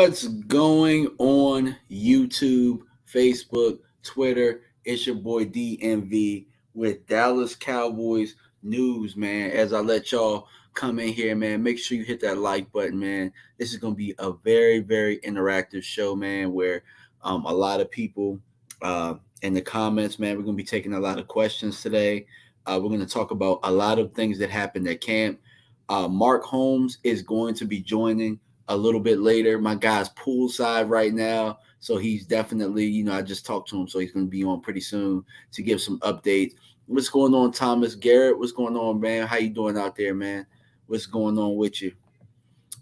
What's going on YouTube, Facebook, Twitter? It's your boy DMV with Dallas Cowboys news, man. As I let y'all come in here, man, make sure you hit that like button, man. This is going to be a very, very interactive show, man, where a lot of people in the comments, man, we're going to be taking a lot of questions today. We're going to talk about a lot of things that happened at camp. Mark Holmes is going to be joining a little bit later. My guy's poolside right now, so he's definitely, I just talked to him, so he's going to be on pretty soon to give some updates. What's going on, Thomas Garrett? What's going on, man? How you doing out there, man? What's going on with you?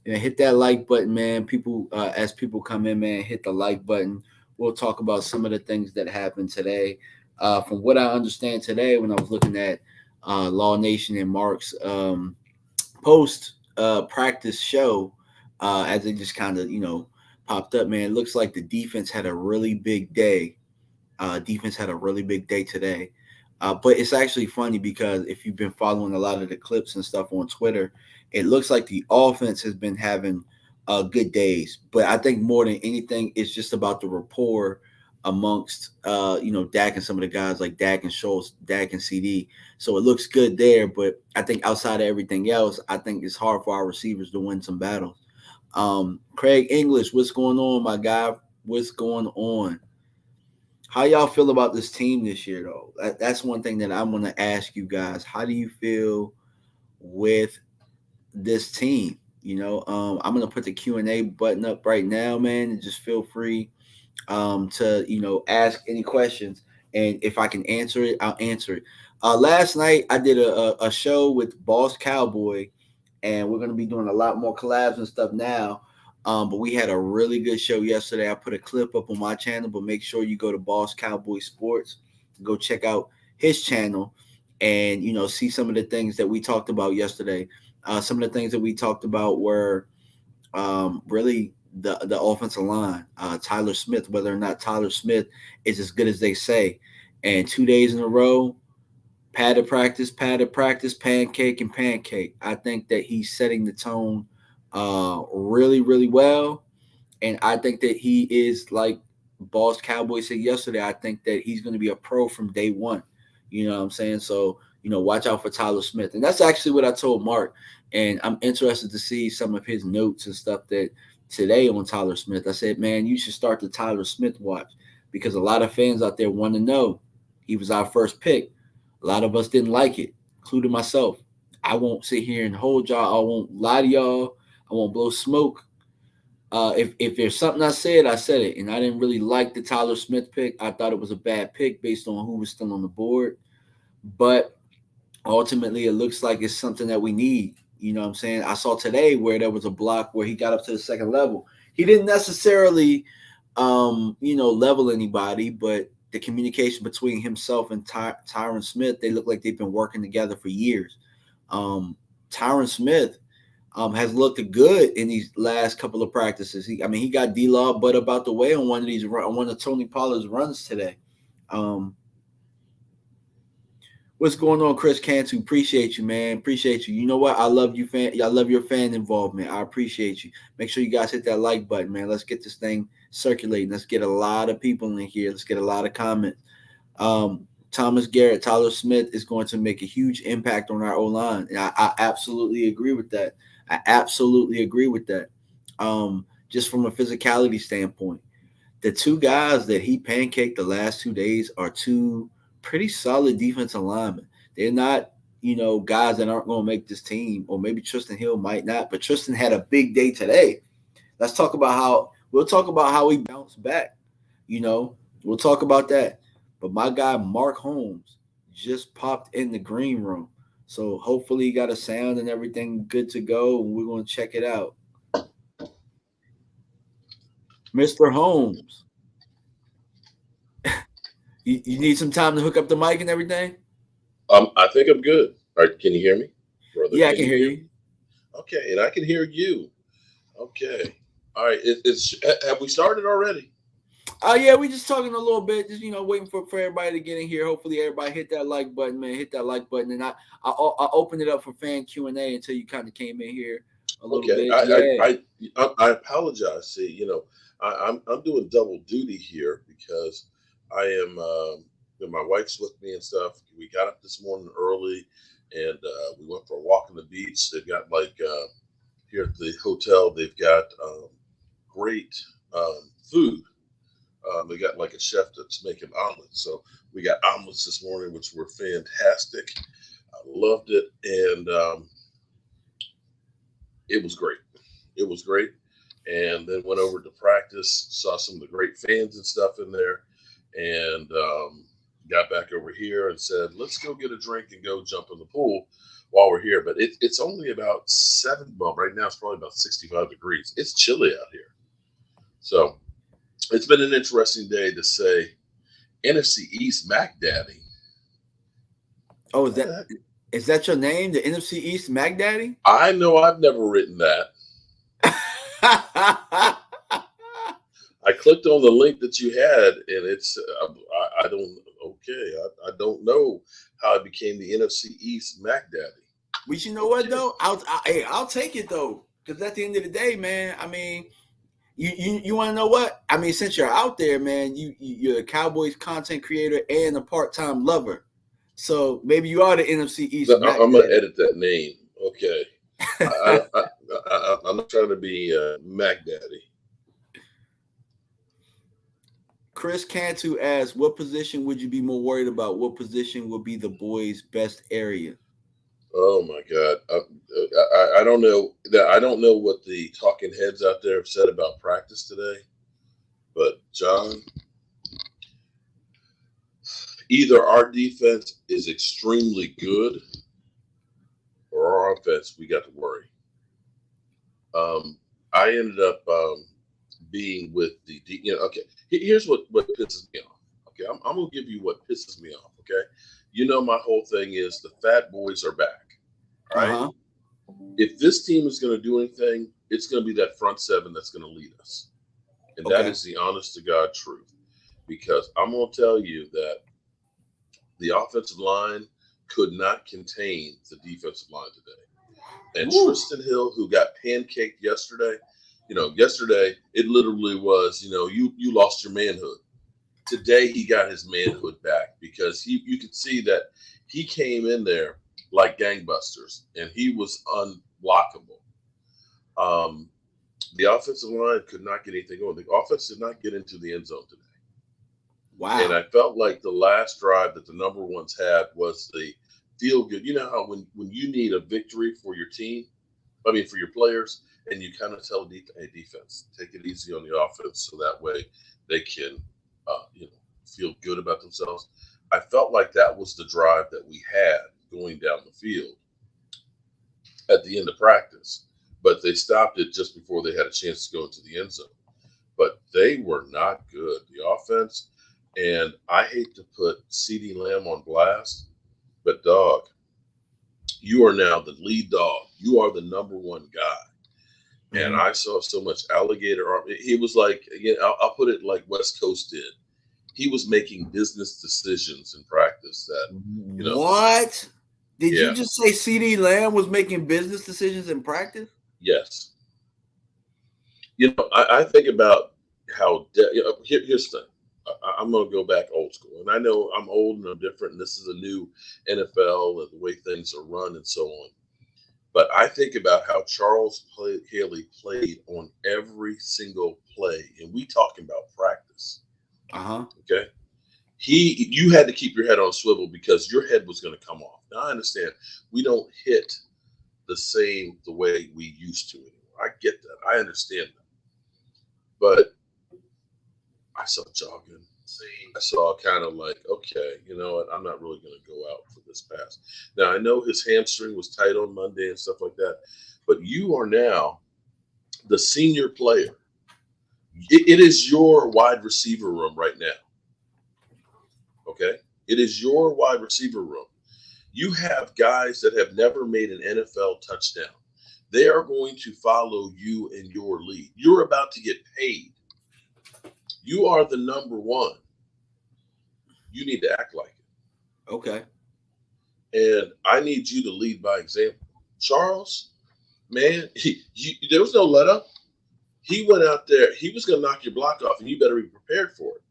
Yeah, hit that like button, man. People, as people come in, man, hit the like button. We'll talk about some of the things that happened today. From what I understand today, when I was looking at Law Nation and Mark's post practice show, as it just kind of popped up, man, it looks like the defense had a really big day. Defense had a really big day today. But it's actually funny because if you've been following a lot of the clips and stuff on Twitter, it looks like the offense has been having good days. But I think more than anything, it's just about the rapport amongst Dak and some of the guys like Dak and Schultz, Dak and CD. So it looks good there. But I think outside of everything else, I think it's hard for our receivers to win some battles. Craig English, what's going on, my guy? What's going on? How y'all feel about this team this year, though? That's one thing that I'm going to ask you guys. How do you feel with this team? I'm going to put the Q&A button up right now, man, and just feel free to ask any questions. And if I can answer it, I'll answer it. Last night, I did a show with Boss Cowboy, and we're going to be doing a lot more collabs and stuff now. But we had a really good show yesterday. I put a clip up on my channel, but make sure you go to Boss Cowboy Sports, go check out his channel, and see some of the things that we talked about yesterday. Some of the things that we talked about were really the offensive line, Tyler Smith, whether or not Tyler Smith is as good as they say. And 2 days in a row, padded practice, pancake and pancake. I think that he's setting the tone really, really well. And I think that he is, like Boss Cowboy said yesterday, I think that he's going to be a pro from day one. You know what I'm saying? So, watch out for Tyler Smith. And that's actually what I told Mark. And I'm interested to see some of his notes and stuff that today on Tyler Smith. I said, man, you should start the Tyler Smith watch because a lot of fans out there want to know. He was our first pick. A lot of us didn't like it, including myself. I won't sit here and hold y'all. I won't lie to y'all. I won't blow smoke. If there's something I said it. And I didn't really like the Tyler Smith pick. I thought it was a bad pick based on who was still on the board. But ultimately, it looks like it's something that we need. You know what I'm saying? I saw today where there was a block where he got up to the second level. He didn't necessarily, level anybody, but the communication between himself and Tyron Smith, they look like they've been working together for years. Tyron Smith has looked good in these last couple of practices. He got D-Law butt about the way on one of Tony Pollard's runs today. What's going on, Chris Cantu? Appreciate you, man. Appreciate you. You know what? I love you, fan. I love your fan involvement. I appreciate you. Make sure you guys hit that like button, man. Let's get this thing circulating. Let's get a lot of people in here. Let's get a lot of comments. Thomas Garrett, Tyler Smith is going to make a huge impact on our O-line. And I absolutely agree with that. Just from a physicality standpoint, the two guys that he pancaked the last 2 days are two pretty solid defensive linemen. They're not, guys that aren't going to make this team, or maybe Tristan Hill might not, but Tristan had a big day today. We'll talk about how he bounced back. We'll talk about that. But my guy, Mark Holmes, just popped in the green room. So hopefully he got a sound and everything good to go, and we're going to check it out. Mr. Holmes, you need some time to hook up the mic and everything? I think I'm good. All right, can you hear me, brother? Yeah, I can hear you. Okay, and I can hear you. Okay. All right. Have we started already? Yeah, we just talking a little bit, just waiting for everybody to get in here. Hopefully, everybody hit that like button, man. Hit that like button, and I opened it up for fan Q&A until you kind of came in here. a little Okay, bit. Yeah. I apologize. See, I'm doing double duty here because I am. My wife's with me and stuff. We got up this morning early, and we went for a walk on the beach. They've got like here at the hotel, they've got great food. They got like a chef that's making omelets. So we got omelets this morning, which were fantastic. I loved it, and it was great. It was great. And then went over to practice, saw some of the great fans and stuff in there, and got back over here and said, let's go get a drink and go jump in the pool while we're here. But it's only about well, right now it's probably about 65 degrees. It's chilly out here. So it's been an interesting day to say NFC East Mac Daddy. Oh, is that your name, the NFC East Mac Daddy? I know I've never written that. I clicked on the link that you had, and it's I don't okay. I don't know how I became the NFC East Mac Daddy. But you know what though? I'll take it though, because at the end of the day, man, I mean, you want to know what? I mean, since you're out there, man, you're a Cowboys content creator and a part-time lover, so maybe you are the NFC East No, Mac I'm gonna Daddy. edit that name. Okay, I'm not trying to be Mac Daddy. Chris Cantu asks, "What position would you be more worried about? What position would be the boys' best area?" Oh my God, I don't know that. I don't know what the talking heads out there have said about practice today, but John, either our defense is extremely good or our offense, we got to worry. Um, I ended up being with okay, here's what pisses me off. Okay, I'm going to give you what pisses me off. Okay. My whole thing is the fat boys are back. All Uh right. huh. If this team is going to do anything, it's going to be that front seven that's going to lead us. And that Okay. is the honest to God truth. Because I'm going to tell you that the offensive line could not contain the defensive line today. And Woo. Tristan Hill, who got pancaked yesterday, yesterday it literally was, you lost your manhood. Today he got his manhood back because you could see that he came in there like gangbusters and he was unblockable. Um, the offensive line could not get anything going. The offense did not get into the end zone today. And Wow. I felt like the last drive that the number ones had was the feel good. You know how when you need a victory for your team, I mean for your players, and you kind of tell defense, take it easy on the offense so that way they can, feel good about themselves. I felt like that was the drive that we had going down the field at the end of practice, but they stopped it just before they had a chance to go into the end zone. But they were not good, the offense. And I hate to put CeeDee Lamb on blast, but dog, you are now the lead dog. You are the number one guy. And Mhm. I saw so much alligator arm. He was like, again, I'll put it like West Coast did. He was making business decisions in practice that, What? Did you yeah, just say CD Lamb was making business decisions in practice? yes. I think about how, here's the thing. I'm going to go back old school. And I know I'm old and I'm different, and this is a new NFL and the way things are run and so on. But I think about how Haley played on every single play, and we talking about practice. Uh huh. Okay, you had to keep your head on a swivel because your head was going to come off. Now I understand we don't hit the way we used to anymore. I get that. I understand that. But I saw jogging. I saw kind of like, okay, you know what? I'm not really going to go out for this pass. Now I know his hamstring was tight on Monday and stuff like that, but you are now the senior player. It is your wide receiver room right now. Okay, it is your wide receiver room. You have guys that have never made an NFL touchdown. They are going to follow you in your lead. You're about to get paid. You are the number one. You need to act like Okay. it. And I need you to lead by example. Charles, man, there was no let up. He went out there. He was going to knock your block off, and you better be prepared for it.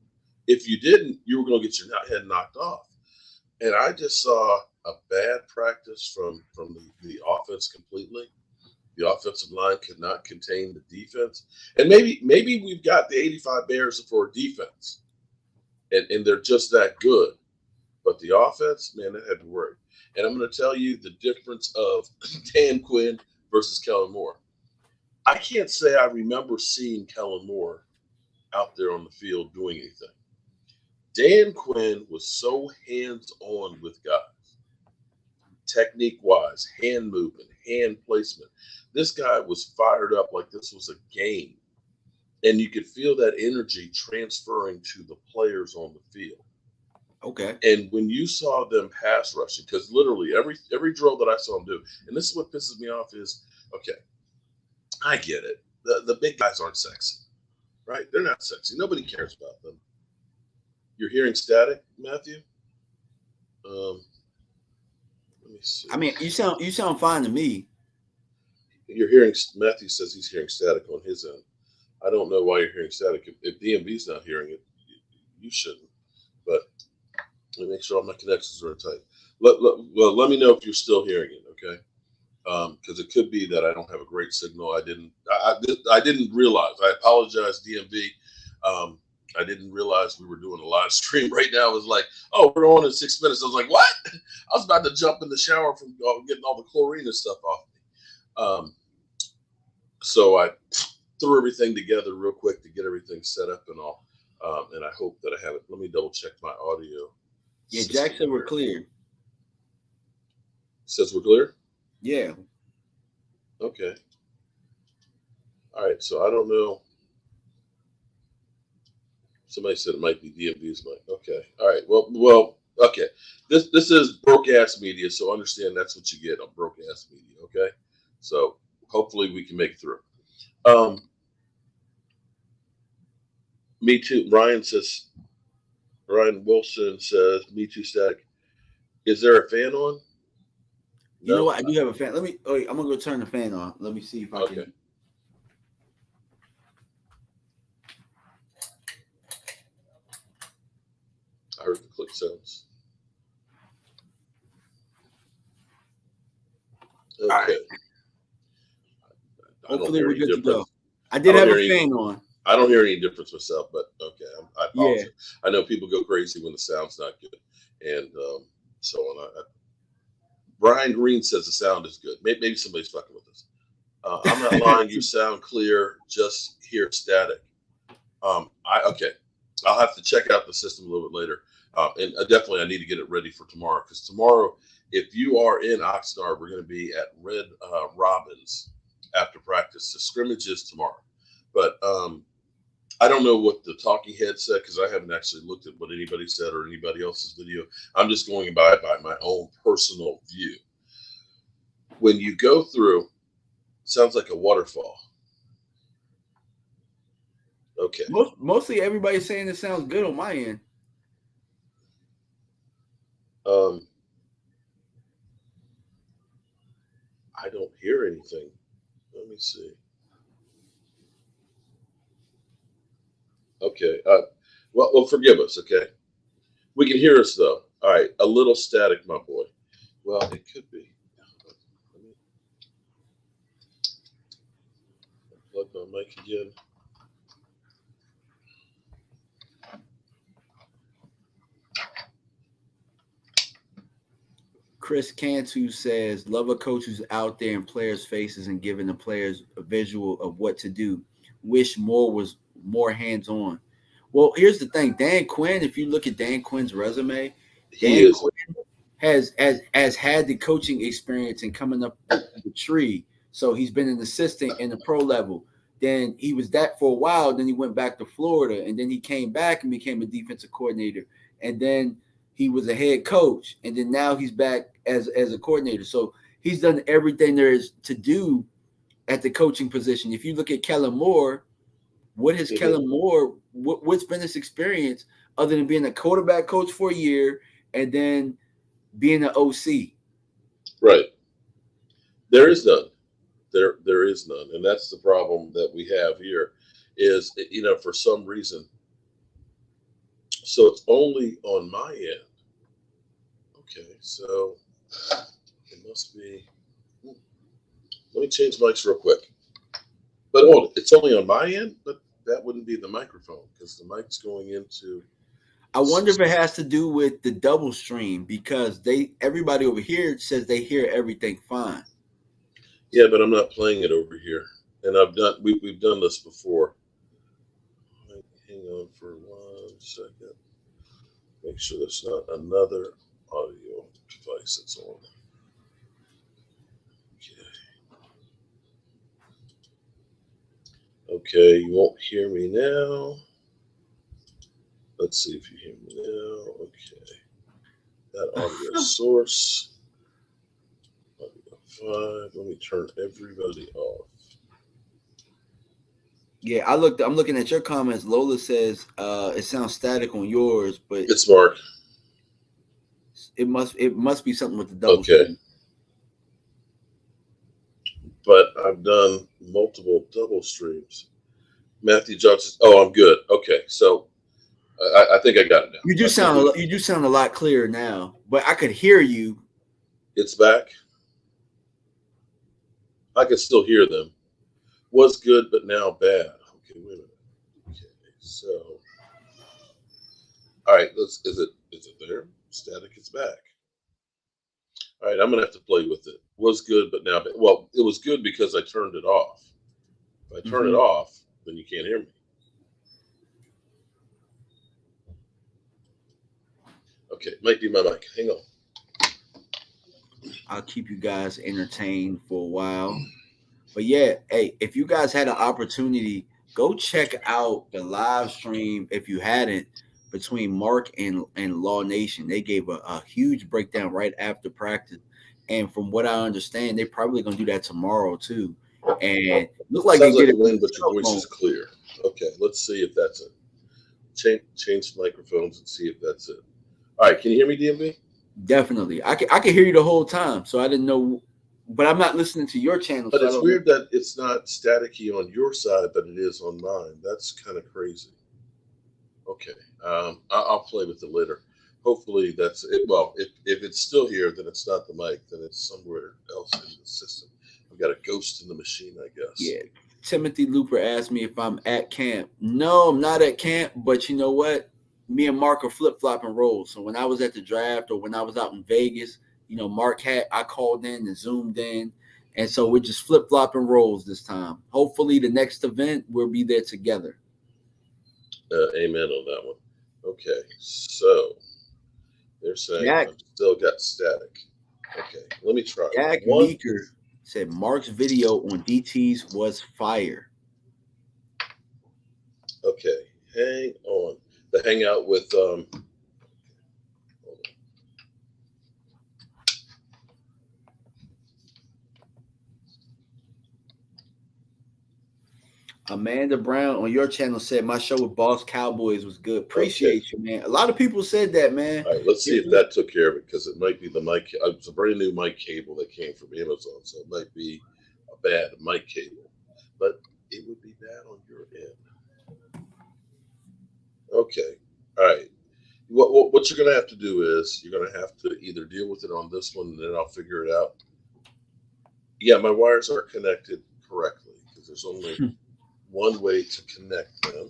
If you didn't, you were going to get your head knocked off. And I just saw a bad practice from the offense completely. The offensive line could not contain the defense, and maybe we've got the 85 Bears for defense, and they're just that good. But the offense, man, that had to work. And I'm going to tell you the difference of Dan Quinn versus Kellen Moore. I can't say I remember seeing Kellen Moore out there on the field doing anything. Dan Quinn was so hands-on with guys, technique-wise, hand movement, hand placement. This guy was fired up like this was a game. And you could feel that energy transferring to the players on the field. Okay. And when you saw them pass rushing, because literally every drill that I saw them do, and this is what pisses me off is, okay, I get it. The big guys aren't sexy, right? They're not sexy. Nobody cares about them. You're hearing static, Matthew? Let me see. I mean, you sound fine to me. You're hearing, Matthew says he's hearing static on his end. I don't know why you're hearing static. If DMV's not hearing it, you shouldn't. But let me make sure all my connections are tight. Let me know if you're still hearing it, okay? Because it could be that I don't have a great signal. I didn't realize. I apologize, DMV. I didn't realize we were doing a live stream right now. It was like, oh, we're on in 6 minutes. I was like, what? I was about to jump in the shower from getting all the chlorine and stuff off me. So I threw everything together real quick to get everything set up and all. And I hope that I have it. Let me double check my audio. Yeah, Jack said we're clear. Says we're clear? Yeah. Okay. All right. So I don't know. Somebody said it might be DMV's mic. Okay. All right. Well. Okay. This is broadcast media, so understand that's what you get on broadcast media. Okay. So hopefully we can make it through. Me too. Ryan Wilson says, me too static. Is there a fan on? You know what? I do have a fan. I'm going to go turn the fan on. Let me see if I can. I heard the click sounds. Okay. All right. Hopefully we're good to go. I did have a fan on. I don't hear any difference myself, but okay. I apologize. Yeah. I know people go crazy when the sound's not good. And so on. Brian Green says the sound is good. Maybe somebody's fucking with us. I'm not lying. You sound clear. Just hear static. Okay. I'll have to check out the system a little bit later. And definitely I need to get it ready for tomorrow. Because tomorrow, if you are in Oxnard, we're going to be at Red Robin's after practice. The scrimmage is tomorrow. But I don't know what the talking head said because I haven't actually looked at what anybody said or anybody else's video. I'm just going by my own personal view. When you go through, it sounds like a waterfall. Okay. Mostly everybody's saying it sounds good on my end. I don't hear anything. Let me see. Okay. Well, forgive us. Okay. We can hear us though. All right. A little static, my boy. Well, it could be. Let me plug my mic again. Chris Cantu says, love a coach who's out there in players' faces and giving the players a visual of what to do. Wish Moore was more hands-on. Well, here's the thing. Dan Quinn, if you look at Dan Quinn's resume, Dan Quinn has had the coaching experience and coming up the tree. So he's been an assistant in the pro level. Then he was that for a while. Then he went back to Florida. And then he came back and became a defensive coordinator. And then he was a head coach. And then now he's back as a coordinator. So he's done everything there is to do at the coaching position. If you look at Kellen Moore, what has Kellen Moore, what's been his experience other than being a quarterback coach for a year and then being an OC? Right. There is none. There is none, and that's the problem that we have here. Is for some reason, so it's only on my end. Okay, so it must be. Let me change mics real quick. But hold it, it's only on my end, but that wouldn't be the microphone because the mic's going into. I wonder if it has to do with the double stream because everybody over here says they hear everything fine. Yeah, but I'm not playing it over here, and we've done this before. Hang on for 1 second. Make sure there's not another audio device that's on. Okay, you won't hear me now. Let's see if you hear me now. Okay. That audio source. Audio 5. Let me turn everybody off. Yeah, I'm looking at your comments. Lola says it sounds static on yours, but it's Mark. It must be something with the double. Okay. Stream. But I've done multiple double streams. Matthew Johnson. Oh, I'm good. Okay, so I think I got it now. You do sound a lot clearer now, but I could hear you. It's back. I can still hear them. Was good, but now bad. Okay, wait a minute. Okay, so all right, is it there? Static is back. All right, I'm gonna have to play with it. Was good, but now bad. Well, it was good because I turned it off. If I turn it off, then you can't hear me. Okay, might be my mic. Hang on. I'll keep you guys entertained for a while. But yeah, hey, if you guys had an opportunity, go check out the live stream if you hadn't between Mark and Law Nation. They gave a huge breakdown right after practice. And from what I understand, they're probably gonna do that tomorrow too. And look like sounds they like did a win, but your voice is clear. Okay, let's see if that's it. Change microphones and see if that's it. All right, can you hear me, DMV? Definitely. I can hear you the whole time. So I didn't know, but I'm not listening to your channel. But so it's weird that it's not staticky on your side, but it is on mine. That's kind of crazy. Okay, I'll play with it later. Hopefully that's it. Well, if it's still here, then it's not the mic. Then it's somewhere else in the system. I've got a ghost in the machine, I guess. Yeah. Timothy Looper asked me if I'm at camp. No, I'm not at camp, but you know what? Me and Mark are flip-flopping roles. So when I was at the draft or when I was out in Vegas, Mark I called in and zoomed in. And so we're just flip-flopping roles this time. Hopefully the next event we'll be there together. Amen on that one. Okay, so they're saying I've still got static. Okay, let me try. Jack Meeker said Mark's video on DTs was fire. Okay, hang on. The hangout with Amanda Brown on your channel said my show with Boss Cowboys was good. Appreciate you, man. A lot of people said that, man. All right, let's see if that took care of it because it might be the mic. It's a brand new mic cable that came from Amazon, so it might be a bad mic cable, but it would be bad on your end. Okay, all right. What you're going to have to do is you're going to have to either deal with it on this one, and then I'll figure it out. Yeah, my wires are connected correctly because there's only one way to connect them.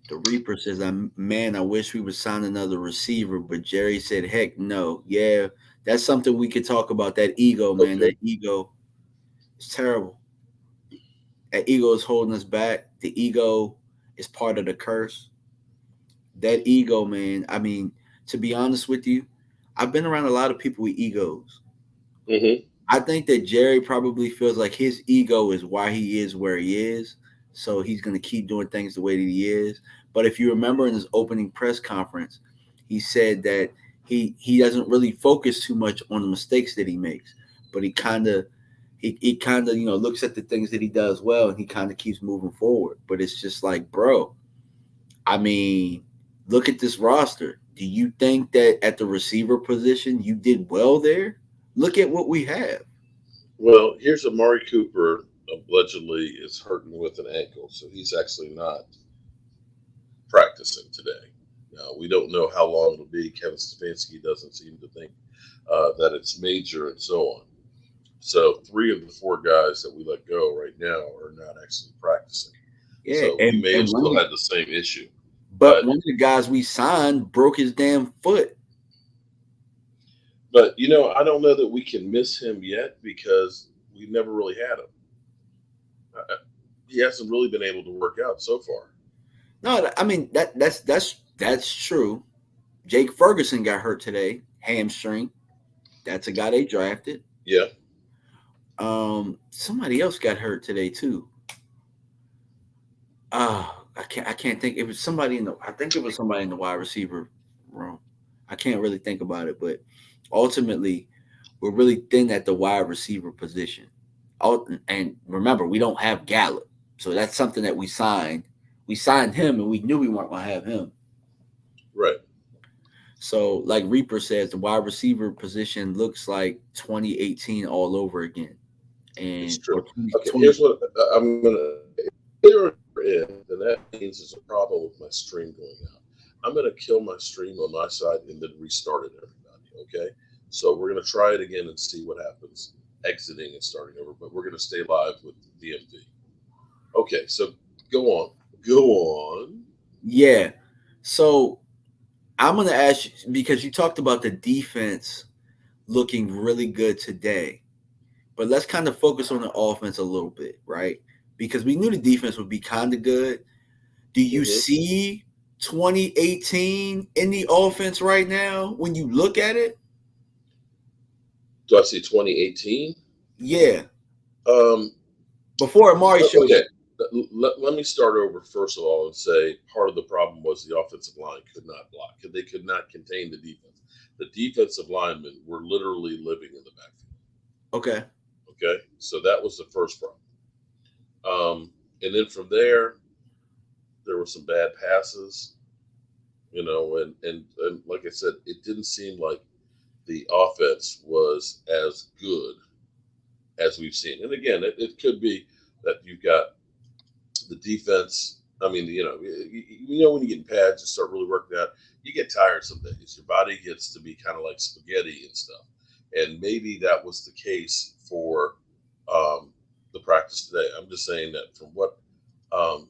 The Reaper says, I wish we would sign another receiver, but Jerry said, heck no. Yeah, that's something we could talk about. That ego, man. Okay. That ego is terrible. That ego is holding us back. The ego is part of the curse. That ego, man. I mean, to be honest with you, I've been around a lot of people with egos. Mm-hmm. I think that Jerry probably feels like his ego is why he is where he is. So he's going to keep doing things the way that he is. But if you remember in his opening press conference, he said that he doesn't really focus too much on the mistakes that he makes, but he kind of looks at the things that he does well and he kind of keeps moving forward. But it's just like, bro, I mean, look at this roster. Do you think that at the receiver position you did well there? Look at what we have. Well, here's Amari Cooper allegedly is hurting with an ankle, so he's actually not practicing today. Now, we don't know how long it'll be. Kevin Stefanski doesn't seem to think that it's major and so on. So, three of the four guys that we let go right now are not actually practicing. Yeah, So, we may have and one of still the, had the same issue. but But, one of the guys we signed broke his damn foot. I don't know that we can miss him yet because we've never really had him. He hasn't really been able to work out so far. No, I mean that's true. Jake Ferguson got hurt today, hamstring. That's a guy they drafted. Yeah. Somebody else got hurt today too. I can't think. It was somebody in the. I think it was somebody in the wide receiver room. I can't really think about it, but ultimately, we're really thin at the wide receiver position. And remember, we don't have Gallup, so that's something that we signed. We signed him, and we knew we weren't going to have him. Right. So, like Reaper says, the wide receiver position looks like 2018 all over again, It's and true. or 20, Okay, here's what I'm going to. They're in, then that means there's a problem with my stream going out. I'm going to kill my stream on my side and then restart it, everybody. Okay? So we're going to try it again and see what happens, exiting and starting over. But we're going to stay live with DMV. Okay, so go on. Go on. yeah. So I'm going to ask you because you talked about the defense looking really good today, but let's kind of focus on the offense a little bit, right? Because we knew the defense would be kind of good. Do you Hmm. see 2018 in the offense right now when you look at it? Do I see 2018? Yeah. Um, Before Amari showed okay. you. Let me start over first of all and say part of the problem was the offensive line could not block. They could not contain the defense. The defensive linemen were literally living in the backfield. Okay. Okay, so that was the first problem. And then from there were some bad passes, and like I said, it didn't seem like the offense was as good as we've seen. And again, it could be that you've got the defense. I mean, when you get in pads and start really working out, you get tired some days. Your body gets to be kind of like spaghetti and stuff. And maybe that was the case for um, the practice today. I'm just saying that from what um,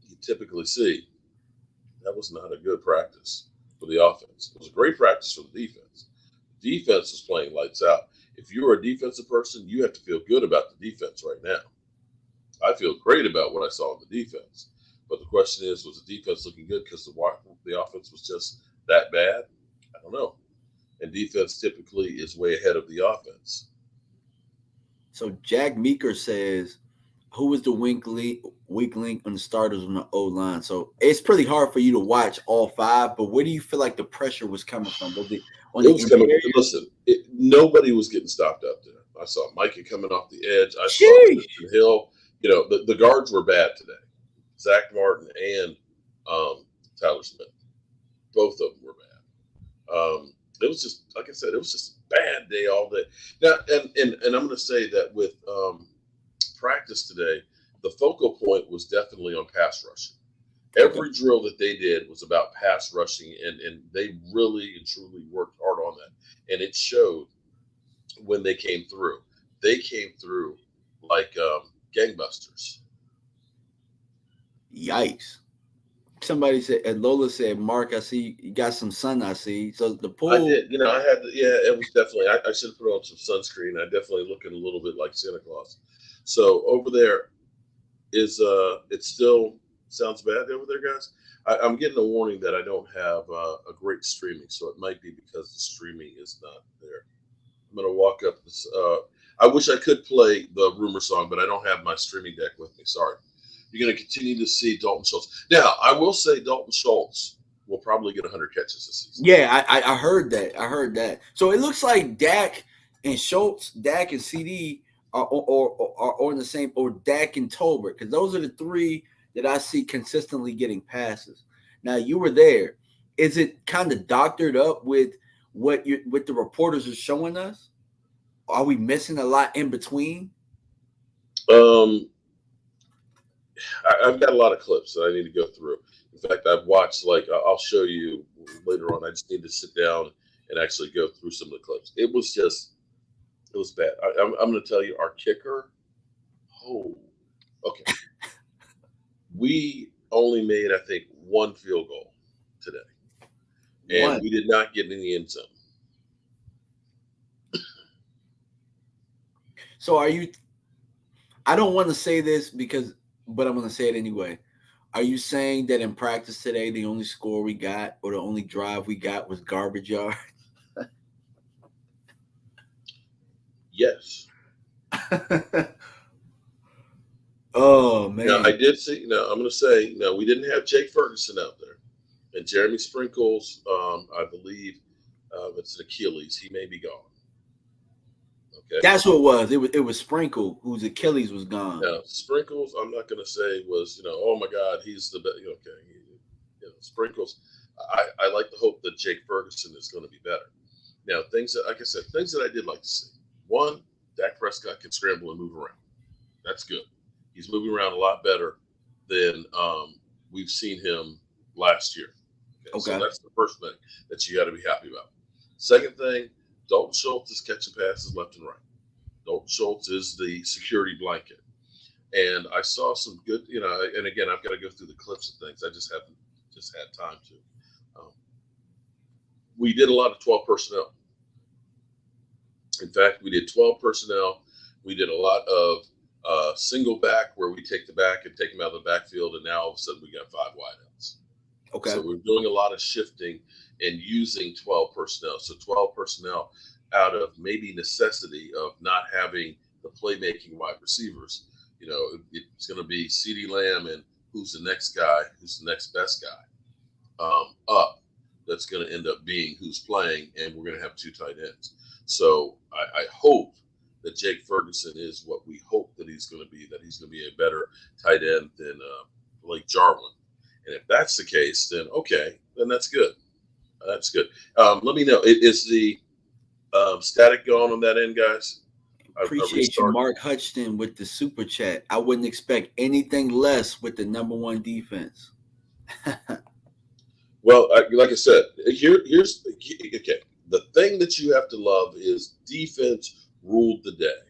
you typically see, that was not a good practice for the offense. It was a great practice for the defense. The defense was playing lights out. If you're a defensive person, you have to feel good about the defense right now. I feel great about what I saw in the defense. But the question is, was the defense looking good because the offense was just that bad? I don't know. And defense typically is way ahead of the offense. So Jack Meeker says, who was the weak link on the starters on the O line? So it's pretty hard for you to watch all five, but where do you feel like the pressure was coming from? Was it on It the was coming. interior? Listen, nobody was getting stopped up there. I saw Micah coming off the edge. I saw Sheesh. Tristan Hill. The guards were bad today. Zach Martin and Tyler Smith. Both of them were bad. It was just like I said. It was just a bad day all day. Now, and I'm going to say that with practice today, the focal point was definitely on pass rushing. Okay. Every drill that they did was about pass rushing, and they really and truly worked hard on that. And it showed when they came through. They came through like gangbusters. Yikes. Somebody said, and Lola said, Mark, I see you got some sun. I see. So the I pool, did, I had, yeah, it was definitely, I should have put on some sunscreen. I definitely looking a little bit like Santa Claus. So over there is, it still sounds bad over there, guys. I'm getting a warning that I don't have a great streaming. So it might be because the streaming is not there. I'm going to walk up this. I wish I could play the rumor song, but I don't have my streaming deck with me. Sorry. You're going to continue to see Dalton Schultz. Now, I will say Dalton Schultz will probably get 100 catches this season. yeah, I heard that. I heard that. So it looks like Dak and Schultz, Dak and CD are on the same, or Dak and Tolbert, because those are the three that I see consistently getting passes. Now you were there. Is it kind of doctored up with what the reporters are showing us? Are we missing a lot in between? Um, I've got a lot of clips that I need to go through. In fact, I've watched I'll show you later on. I just need to sit down and actually go through some of the clips. It was bad. I'm going to tell you, our kicker. Oh, okay. We only made, I think, one field goal today, and One. we did not get in the end zone. So are you? I don't want to say this but I'm going to say it anyway. Are you saying that in practice today, the only score we got or the only drive we got was garbage yard? Yes. Oh Now, man. I did see. Now, I'm going to say, no, we didn't have Jake Ferguson out there, and Jeremy Sprinkles. I believe it's an Achilles. He may be gone. Okay. That's what it was. It was Sprinkle whose Achilles was gone. Now, Sprinkles, I'm not going to say was, oh my God, he's the best. Okay. Sprinkles. I like to hope that Jake Ferguson is going to be better. Now, things that, like I said, things that I did like to see. One, Dak Prescott can scramble and move around. That's good. He's moving around a lot better than we've seen him last year. So Okay. that's the first thing that you got to be happy about. Second thing, Dalton Schultz is catching passes left and right. Dalton Schultz is the security blanket. And I saw some good, and again, I've got to go through the clips of things. I just haven't had time to. We did a lot of 12 personnel. In fact, we did 12 personnel. We did a lot of single back where we take the back and take them out of the backfield. And now all of a sudden we got 5 wideouts. Okay. So we're doing a lot of shifting and using 12 personnel. So 12 personnel out of maybe necessity of not having the playmaking wide receivers. It's going to be CeeDee Lamb and who's the next guy, who's the next best guy up. That's going to end up being who's playing, and we're going to have 2 tight ends. So I hope that Jake Ferguson is what we hope that he's going to be, that he's going to be a better tight end than Blake Jarwin. And if that's the case, then okay, then that's good. That's good. Let me know. Is the static going on that end, guys? Appreciate you, Mark Hutchton, with the super chat. I wouldn't expect anything less with the number one defense. Well, like I said, here's okay. The thing that you have to love is defense ruled the day.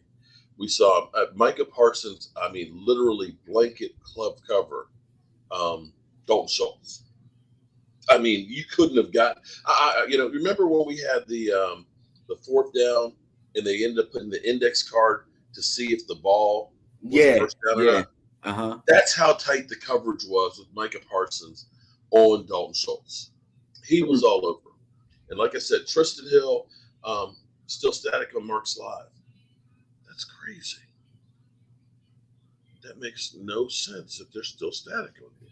We saw Micah Parsons. I mean, literally blanket club cover. Dalton Schultz. I mean, you couldn't have got. Remember when we had the 4th down and they ended up putting the index card to see if the ball was a first down or not? That's how tight the coverage was with Micah Parsons on Dalton Schultz. He was all over. And like I said, Tristan Hill still static on Mark's live. That's crazy. That makes no sense if they're still static on here.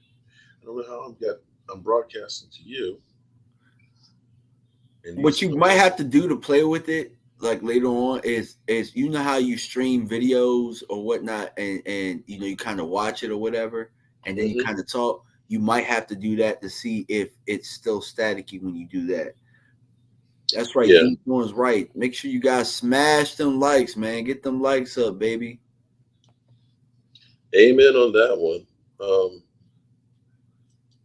I don't know how I'm broadcasting to you. And what you might have to do to play with it, like later on, is how you stream videos or whatnot, and you kind of watch it or whatever, and then you kind of talk. You might have to do that to see if it's still staticky when you do that. That's right. Yeah. One's right. Make sure you guys smash them likes, man. Get them likes up, baby. Amen on that one. Let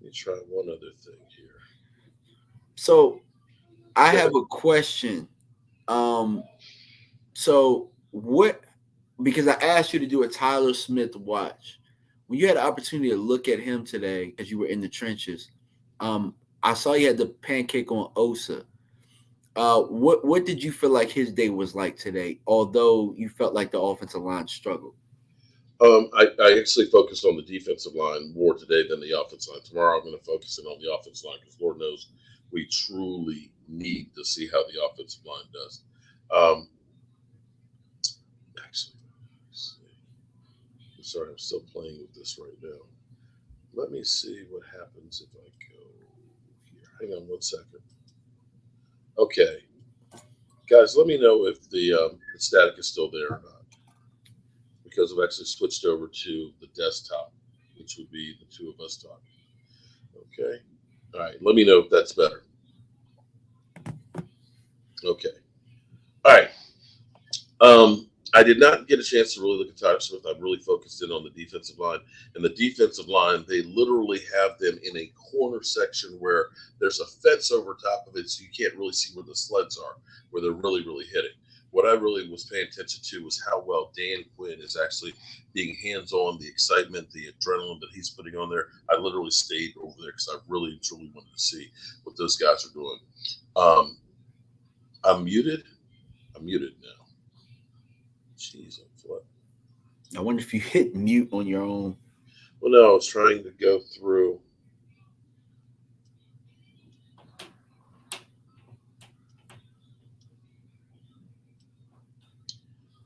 me try one other thing here. So I have a question. So what, because I asked you to do a Tyler Smith watch. When you had the opportunity to look at him today as you were in the trenches, I saw you had the pancake on Osa. What did you feel like his day was like today, although you felt like the offensive line struggled? I actually focused on the defensive line more today than the offensive line. Tomorrow I'm going to focus in on the offensive line because Lord knows we truly need to see how the offensive line does. Actually, I'm sorry, I'm still playing with this right now. Let me see what happens if I go here. Hang on 1 second. Okay. Guys, let me know if the static is still there or not. Because I've actually switched over to the desktop, which would be the 2 of us talking. Okay. All right. Let me know if that's better. Okay. All right. I did not get a chance to really look at Tyler Smith. I really focused in on the defensive line. And the defensive line, they literally have them in a corner section where there's a fence over top of it, so you can't really see where the sleds are, where they're really, really hitting. What I really was paying attention to was how well Dan Quinn is actually being hands-on, the excitement, the adrenaline that he's putting on there. I literally stayed over there because I really, truly wanted to see what those guys are doing. Um, I'm muted. I'm muted now. Jeez, I'm flat. I wonder if you hit mute on your own. Well, no, I was trying to go through.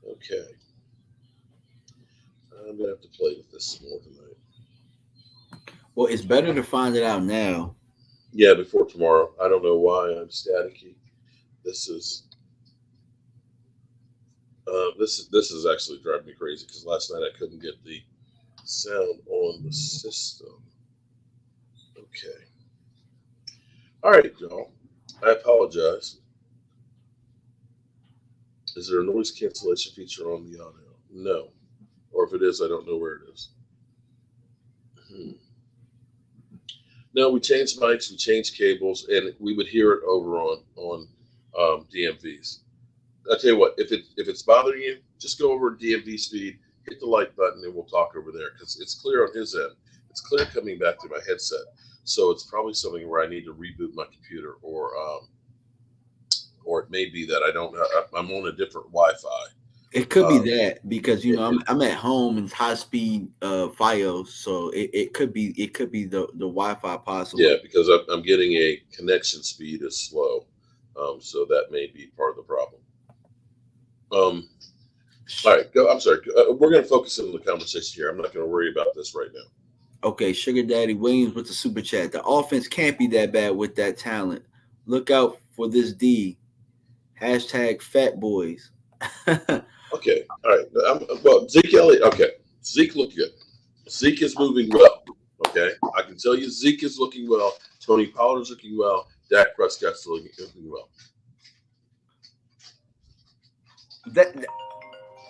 Okay, I'm gonna have to play with this some more tonight. Well, it's better to find it out now. Yeah, before tomorrow. I don't know why I'm staticky. This is this is actually driving me crazy because last night I couldn't get the sound on the system. Okay. All right, y'all. I apologize. Is there a noise cancellation feature on the audio? No. Or if it is, I don't know where it is. Hmm. No, we changed mics, we changed cables, and we would hear it over on DMVs. I tell you what, if it's bothering you, just go over to DMV speed, hit the like button, and we'll talk over there because it's clear on his end. It's clear coming back to my headset, so it's probably something where I need to reboot my computer, or it may be that I don't. I'm on a different Wi-Fi. It could be Uh, that because it, it, I'm at home and high speed FiOS, so it could be the Wi-Fi yeah, possibly. because I'm getting a connection speed is slow, so that may be part of the problem. Um, all right, go. I'm sorry. We're going to focus on the conversation here. I'm not going to worry about this right now. Okay, Sugar Daddy Williams with the super chat. The offense can't be that bad with that talent. Look out for this D. Hashtag Fat Boys. Okay. All right. Well, Zeke Elliott. Okay. Zeke looked good. Zeke is moving well. Okay. I can tell you Zeke is looking well. Tony Pollard's looking well. Dak Prescott's looking well. that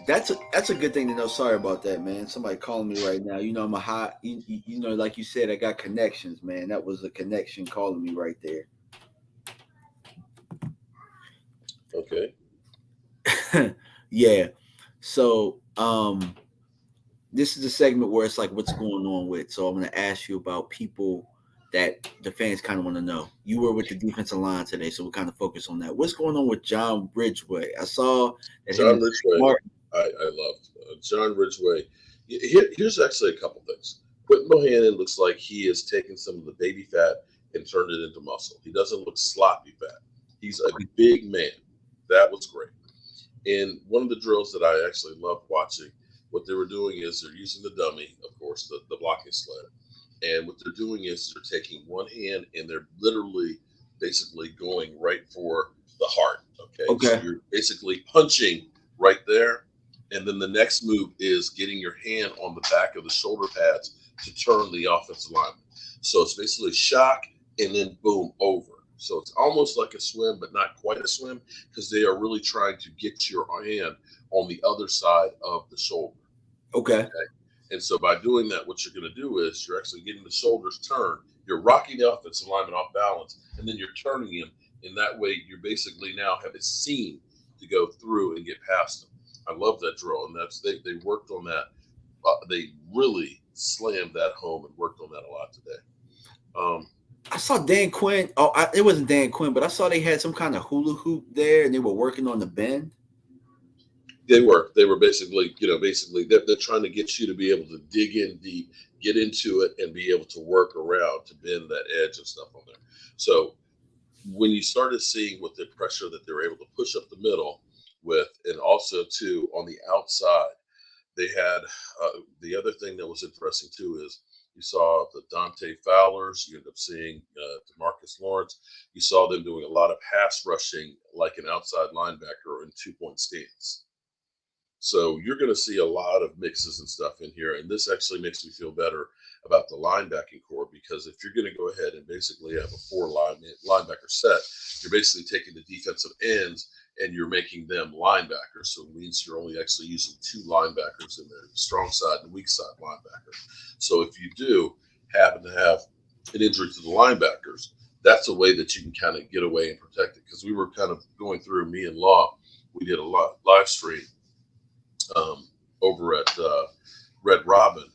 that's a good thing to know. Sorry about that, man. Somebody calling me right now. I'm a hot. Like you said, I got connections, man. That was a connection calling me right Okay. there. Yeah. So this is a segment where it's like, what's going on with? So I'm going to ask you about people that the fans kind of want to know. You were with the defensive line today, so we'll kind of focus on that. What's going on with John Ridgeway? I saw that him John and Ridgeway. Martin. I love John Ridgeway. Here's actually a couple things. Quentin Bohannon looks like he has taken some of the baby fat and turned it into muscle. He doesn't look sloppy fat. He's a big man. That was great. And one of the drills that I actually loved watching, what they were doing is they're using the dummy, of course, the blocking sled. And what they're doing is they're taking one hand and they're literally basically going right for the heart. Okay. So Okay. you're basically punching right there. And then the next move is getting your hand on the back of the shoulder pads to turn the offensive lineman. So it's basically shock and then boom, over. So it's almost like a swim, but not quite a swim because they are really trying to get your hand on the other side of the shoulder. Okay. Okay. And so by doing that, what you're going to do is you're actually getting the shoulders turned. You're rocking the offensive lineman off balance, and then you're turning him. In that way, you basically now have a seam to go through and get past them. I love that drill, and they worked on that. They really slammed that home and worked on that a lot today. I saw Dan Quinn. Oh, it wasn't Dan Quinn, but I saw they had some kind of hula hoop there, and they were working on the bend. They were basically they're trying to get you to be able to dig in deep, get into it, and be able to work around to bend that edge and stuff on there. So when you started seeing with the pressure that they were able to push up the middle with, and also too on the outside, they had the other thing that was interesting too is you saw the Dante Fowlers, you end up seeing Demarcus Lawrence. You saw them doing a lot of pass rushing like an outside linebacker in 2-point stance. So you're going to see a lot of mixes and stuff in here. And this actually makes me feel better about the linebacking core because if you're going to go ahead and basically have a linebacker set, you're basically taking the defensive ends and you're making them linebackers. So it means you're only actually using 2 linebackers in there, the strong side and the weak side linebacker. So if you do happen to have an injury to the linebackers, that's a way that you can kind of get away and protect it. Because we were kind of going through, me and Law, we did a live stream over at Red Robin,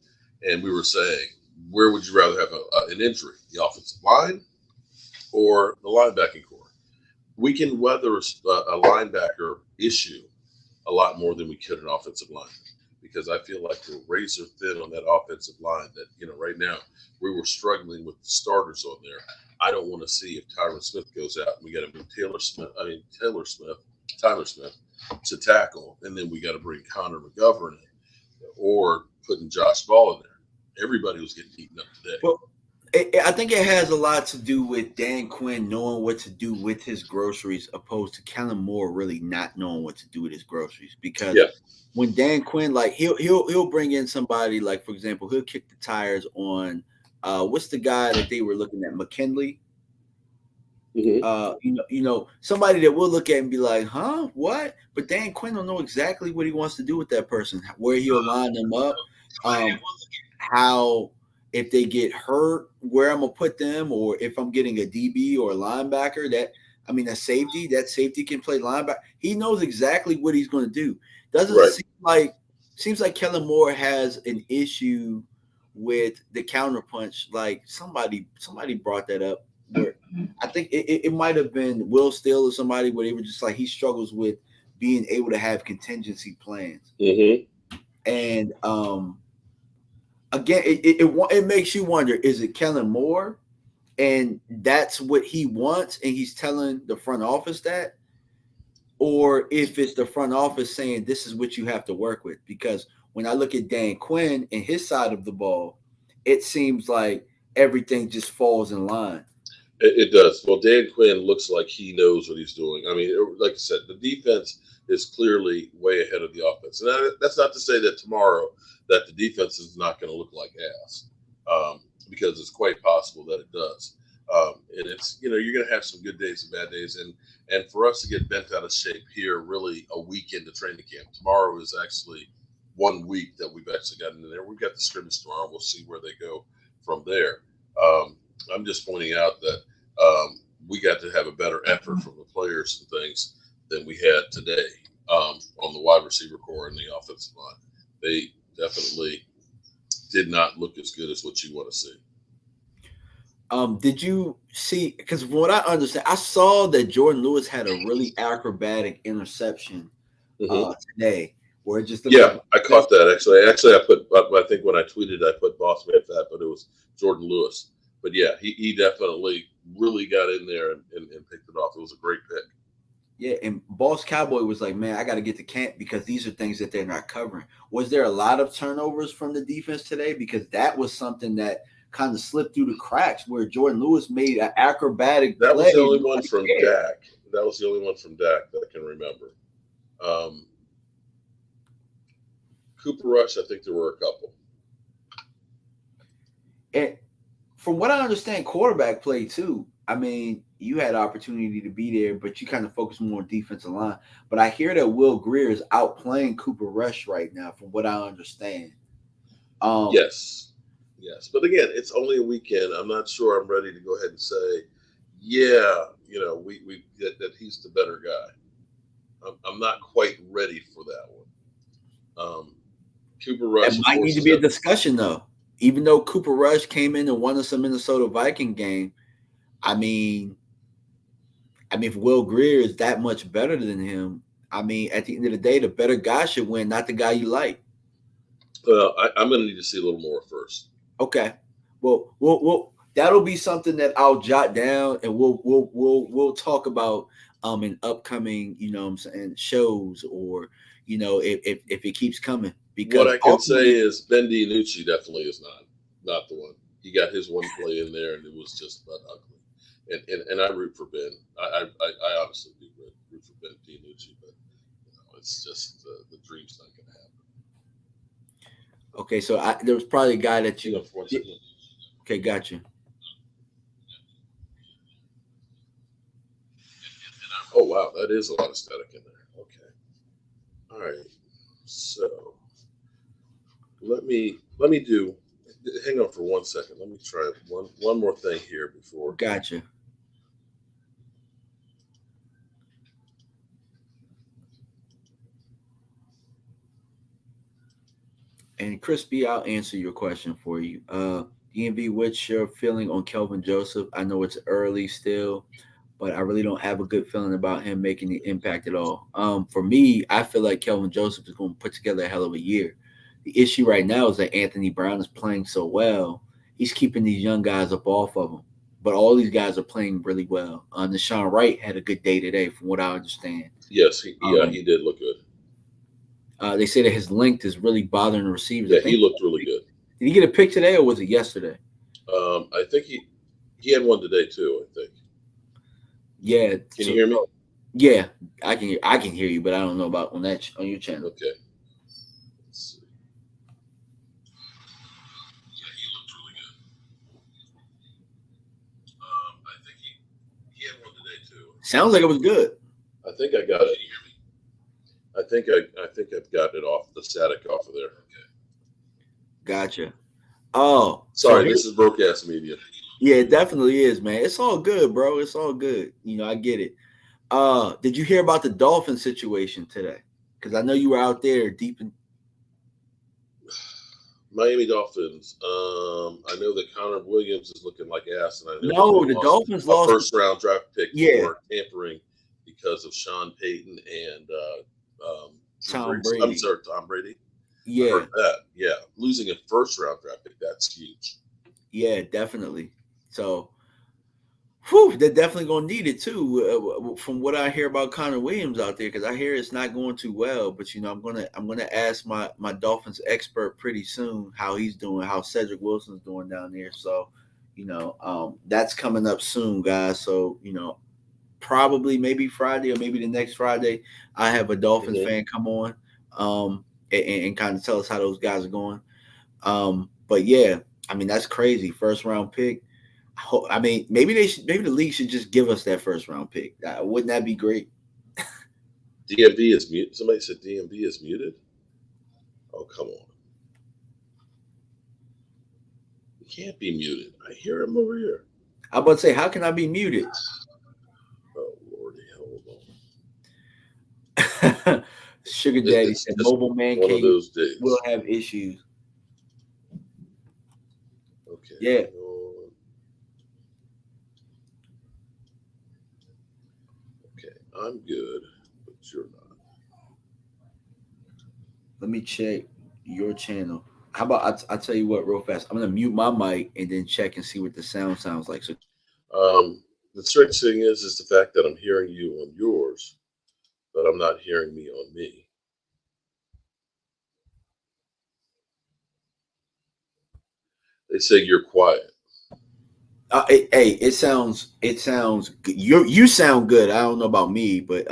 and we were saying, where would you rather have an injury, the offensive line or the linebacking core? We can weather a linebacker issue a lot more than we could an offensive line, because I feel like we're razor thin on that offensive line. That, you know, right now we were struggling with the starters on there. I don't want to see if Tyron Smith goes out and we got to move Taylor Smith to tackle, and then we got to bring Connor McGovern in, or putting Josh Ball in there. Everybody was getting eaten up today. Well, I think it has a lot to do with Dan Quinn knowing what to do with his groceries, opposed to Kellen Moore really not knowing what to do with his groceries. Because when Dan Quinn, like, he'll bring in somebody, like, for example, he'll kick the tires on what's the guy that they were looking at, McKinley. Mm-hmm. Somebody that we'll look at and be like, huh, what? But Dan Quinn will know exactly what he wants to do with that person, where he'll line them up, how, if they get hurt, where I'm gonna put them, or if I'm getting a DB or a linebacker, that safety can play linebacker. He knows exactly what he's going to do. Seems like Kellen Moore has an issue with the counterpunch. Like somebody brought that up, where I think it might have been Will Steele or somebody, where they were just like, he struggles with being able to have contingency plans. Mm-hmm. And again, it makes you wonder, is it Kellen Moore and that's what he wants and he's telling the front office that? Or if it's the front office saying this is what you have to work with? Because when I look at Dan Quinn and his side of the ball, it seems like everything just falls in line. It does. Well, Dan Quinn looks like he knows what he's doing. I mean, like I said, the defense is clearly way ahead of the offense. And that's not to say that tomorrow that the defense is not going to look like ass, because it's quite possible that it does. And it's, you're going to have some good days and bad days. And for us to get bent out of shape here, really a week into training camp. Tomorrow is actually 1 week that we've actually gotten in there. We've got the scrimmage tomorrow. We'll see where they go from there. I'm just pointing out that we got to have a better effort from the players and things than we had today on the wide receiver core and the offensive line. They definitely did not look as good as what you want to see. Did you see? Because from what I understand, I saw that Jordan Lewis had a really acrobatic interception today, where it just I caught that actually. I think when I tweeted, I put Boss Man Fat, but it was Jordan Lewis. But yeah, he definitely really got in there and picked it off. It was a great pick. Yeah, and Boss Cowboy was like, man, I got to get to camp because these are things that they're not covering. Was there a lot of turnovers from the defense today? Because that was something that kind of slipped through the cracks, where Jordan Lewis made an acrobatic play. That was the only one from Dak. That was the only one from Dak that I can remember. Cooper Rush, I think there were a couple. And from what I understand, quarterback play too. I mean, you had opportunity to be there, but you kind of focus more on defensive line. But I hear that Will Grier is outplaying Cooper Rush right now, from what I understand. Yes. But again, it's only a weekend. I'm not sure I'm ready to go ahead and say, we that he's the better guy. I'm not quite ready for that one. Cooper Rush. It might need to be a discussion, though. Even though Cooper Rush came in and won us a Minnesota Viking game, I mean, if Will Grier is that much better than him, I mean, at the end of the day, the better guy should win, not the guy you like. I'm going to need to see a little more first. Okay. Well, that'll be something that I'll jot down, and we'll talk about in upcoming, shows, or if it keeps coming. Because what I can say is Ben DiNucci definitely is not the one. He got his one play in there, and it was just about ugly. And I root for Ben. I honestly do root for Ben DiNucci, but it's just the dream's not going to happen. Okay, so there was probably a guy that you. Okay, got you. Oh wow, that is a lot of static in there. Okay. All right. So let me do. Hang on for 1 second. Let me try one more thing here before. Gotcha. And Crispy, I'll answer your question for you. DMV, what's your feeling on Kelvin Joseph? I know it's early still, but I really don't have a good feeling about him making the impact at all. For me, I feel like Kelvin Joseph is going to put together a hell of a year. The issue right now is that Anthony Brown is playing so well, he's keeping these young guys up off of him. But all these guys are playing really well. Deshaun Wright had a good day today, from what I understand. Yes, yeah, Um, he did look good. they say that his length is really bothering the receivers. I Yeah, he think looked really good. did he get a pick today or was it yesterday? I think he had one today too. I think. Yeah. Can So, you hear me? yeah, I can hear you, but I don't know about on your channel. Okay. Let's see. Yeah, he looked really good. I think he had one today too. Sounds like it was good. I think I got it. Can you hear me? I think I've got it off the static off of there. Okay. Gotcha. Oh, Sorry, this is broadcast media. Yeah, it definitely is, man. It's all good, bro. It's all good. I get it. Did you hear about the Dolphin situation today? Because I know you were out there deep in. Miami Dolphins. I know that Connor Williams is looking like ass, and I know No, the Dolphins a lost first-round draft pick for tampering because of Sean Payton and Tom Brady. I'm sorry, Tom Brady. Yeah, I heard that. Yeah, losing a first-round draft pick, that's huge. Yeah, definitely. So, they're definitely gonna need it too. From what I hear about Connor Williams out there, because I hear it's not going too well. But I'm gonna ask my Dolphins expert pretty soon how he's doing, how Cedric Wilson's doing down there. So, that's coming up soon, guys. So, probably maybe Friday or maybe the next Friday, I have a Dolphins fan come on, and kind of tell us how those guys are going. But yeah, I mean that's crazy. First round pick. I mean, maybe the league should just give us that first round pick. Wouldn't that be great? DMV is muted. Somebody said DMV is muted. Oh, come on. He can't be muted. I hear him over here. I about to say, how can I be muted? Oh Lordy, hold on. Sugar Daddy said mobile man one cave of those days. will have issues. Okay. Yeah. Okay, I'm good, but you're not. Let me check your channel. How about I tell you what, real fast. I'm gonna mute my mic and then check and see what the sound sounds like. So, the strange thing is the fact that I'm hearing you on yours, but I'm not hearing me on me. They say you're quiet. hey, it sounds good. You sound good. I don't know about me, but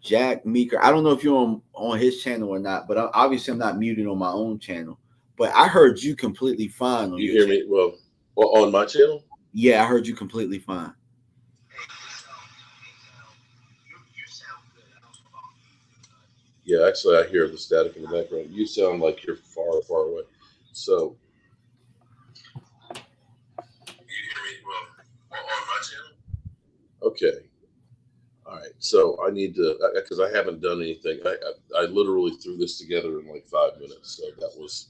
Jack Meeker, I don't know if you're on his channel or not, but obviously I'm not muted on my own channel. But I heard you completely fine on You your hear channel. me? Well, on my channel? Yeah, I heard you completely fine. Yeah, actually, I hear the static in the background. You sound like you're far, far away. So, you hear me? Well, on my channel? Okay. All right. So I need to, because I haven't done anything. I literally threw this together in like 5 minutes. So that was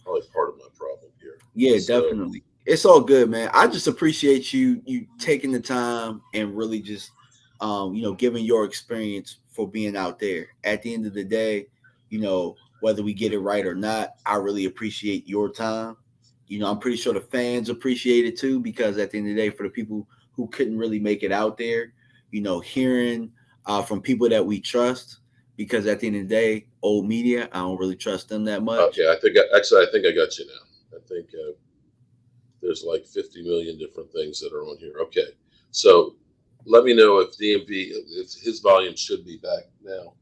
probably part of my problem here. Yeah, definitely. It's all good, man. I just appreciate you taking the time and really just giving your experience for being out there. At the end of the day, whether we get it right or not, I really appreciate your time. I'm pretty sure the fans appreciate it too, because at the end of the day, for the people who couldn't really make it out there, hearing from people that we trust, because at the end of the day, old media, I don't really trust them that much. Okay, I think I got you now. I think there's like 50 million different things that are on here. Okay, so let me know if DMV, if his volume should be back now.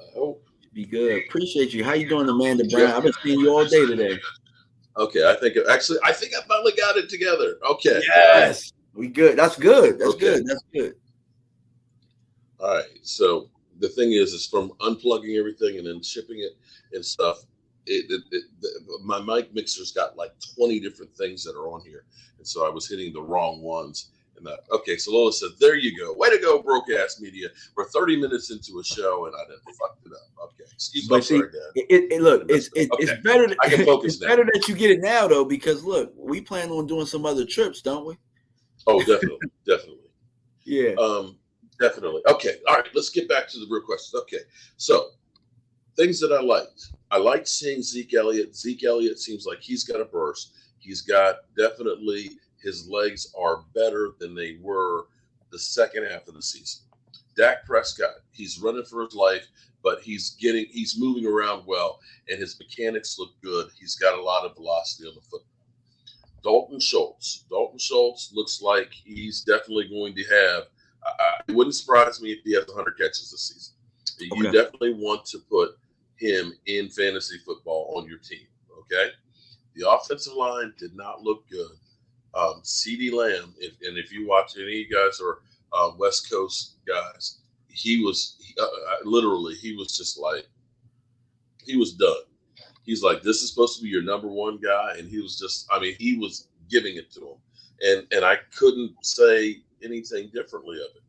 I hope. Be good. Appreciate you. How you doing, Amanda Brown? I've been seeing you all day today. Okay, I think I finally got it together. Okay. Yes. We good. That's good. That's Okay. good. That's good. All right. So the thing is from unplugging everything and then shipping it and stuff. My mic mixer's got like 20 different things that are on here, and so I was hitting the wrong ones. And okay, so Lola said, "There you go, way to go, broke ass media. We're 30 minutes into a show, and I done fucked it up." Okay, excuse me. I'm But see, sorry, Dad. look, Okay, it's better. I can focus It's now. better that you get it now though, because look, we plan on doing some other trips, don't we? Oh, definitely, definitely. Yeah. Definitely. Okay. All right. Let's get back to the real questions. Okay. So things that I liked. I liked seeing Zeke Elliott. Zeke Elliott seems like he's got a burst. He's got definitely his legs are better than they were the second half of the season. Dak Prescott, he's running for his life, but he's moving around well, and his mechanics look good. He's got a lot of velocity on the foot. Dalton Schultz. Dalton Schultz looks like he's definitely going to have. It wouldn't surprise me if he has 100 catches this season. You Okay. definitely want to put him in fantasy football on your team. Okay. The offensive line did not look good. CeeDee Lamb, if you watch any of you guys are West Coast guys, literally he was just like he was done. He's like, this is supposed to be your number one guy, and he was just, I mean, he was giving it to him, and I couldn't say anything differently of it.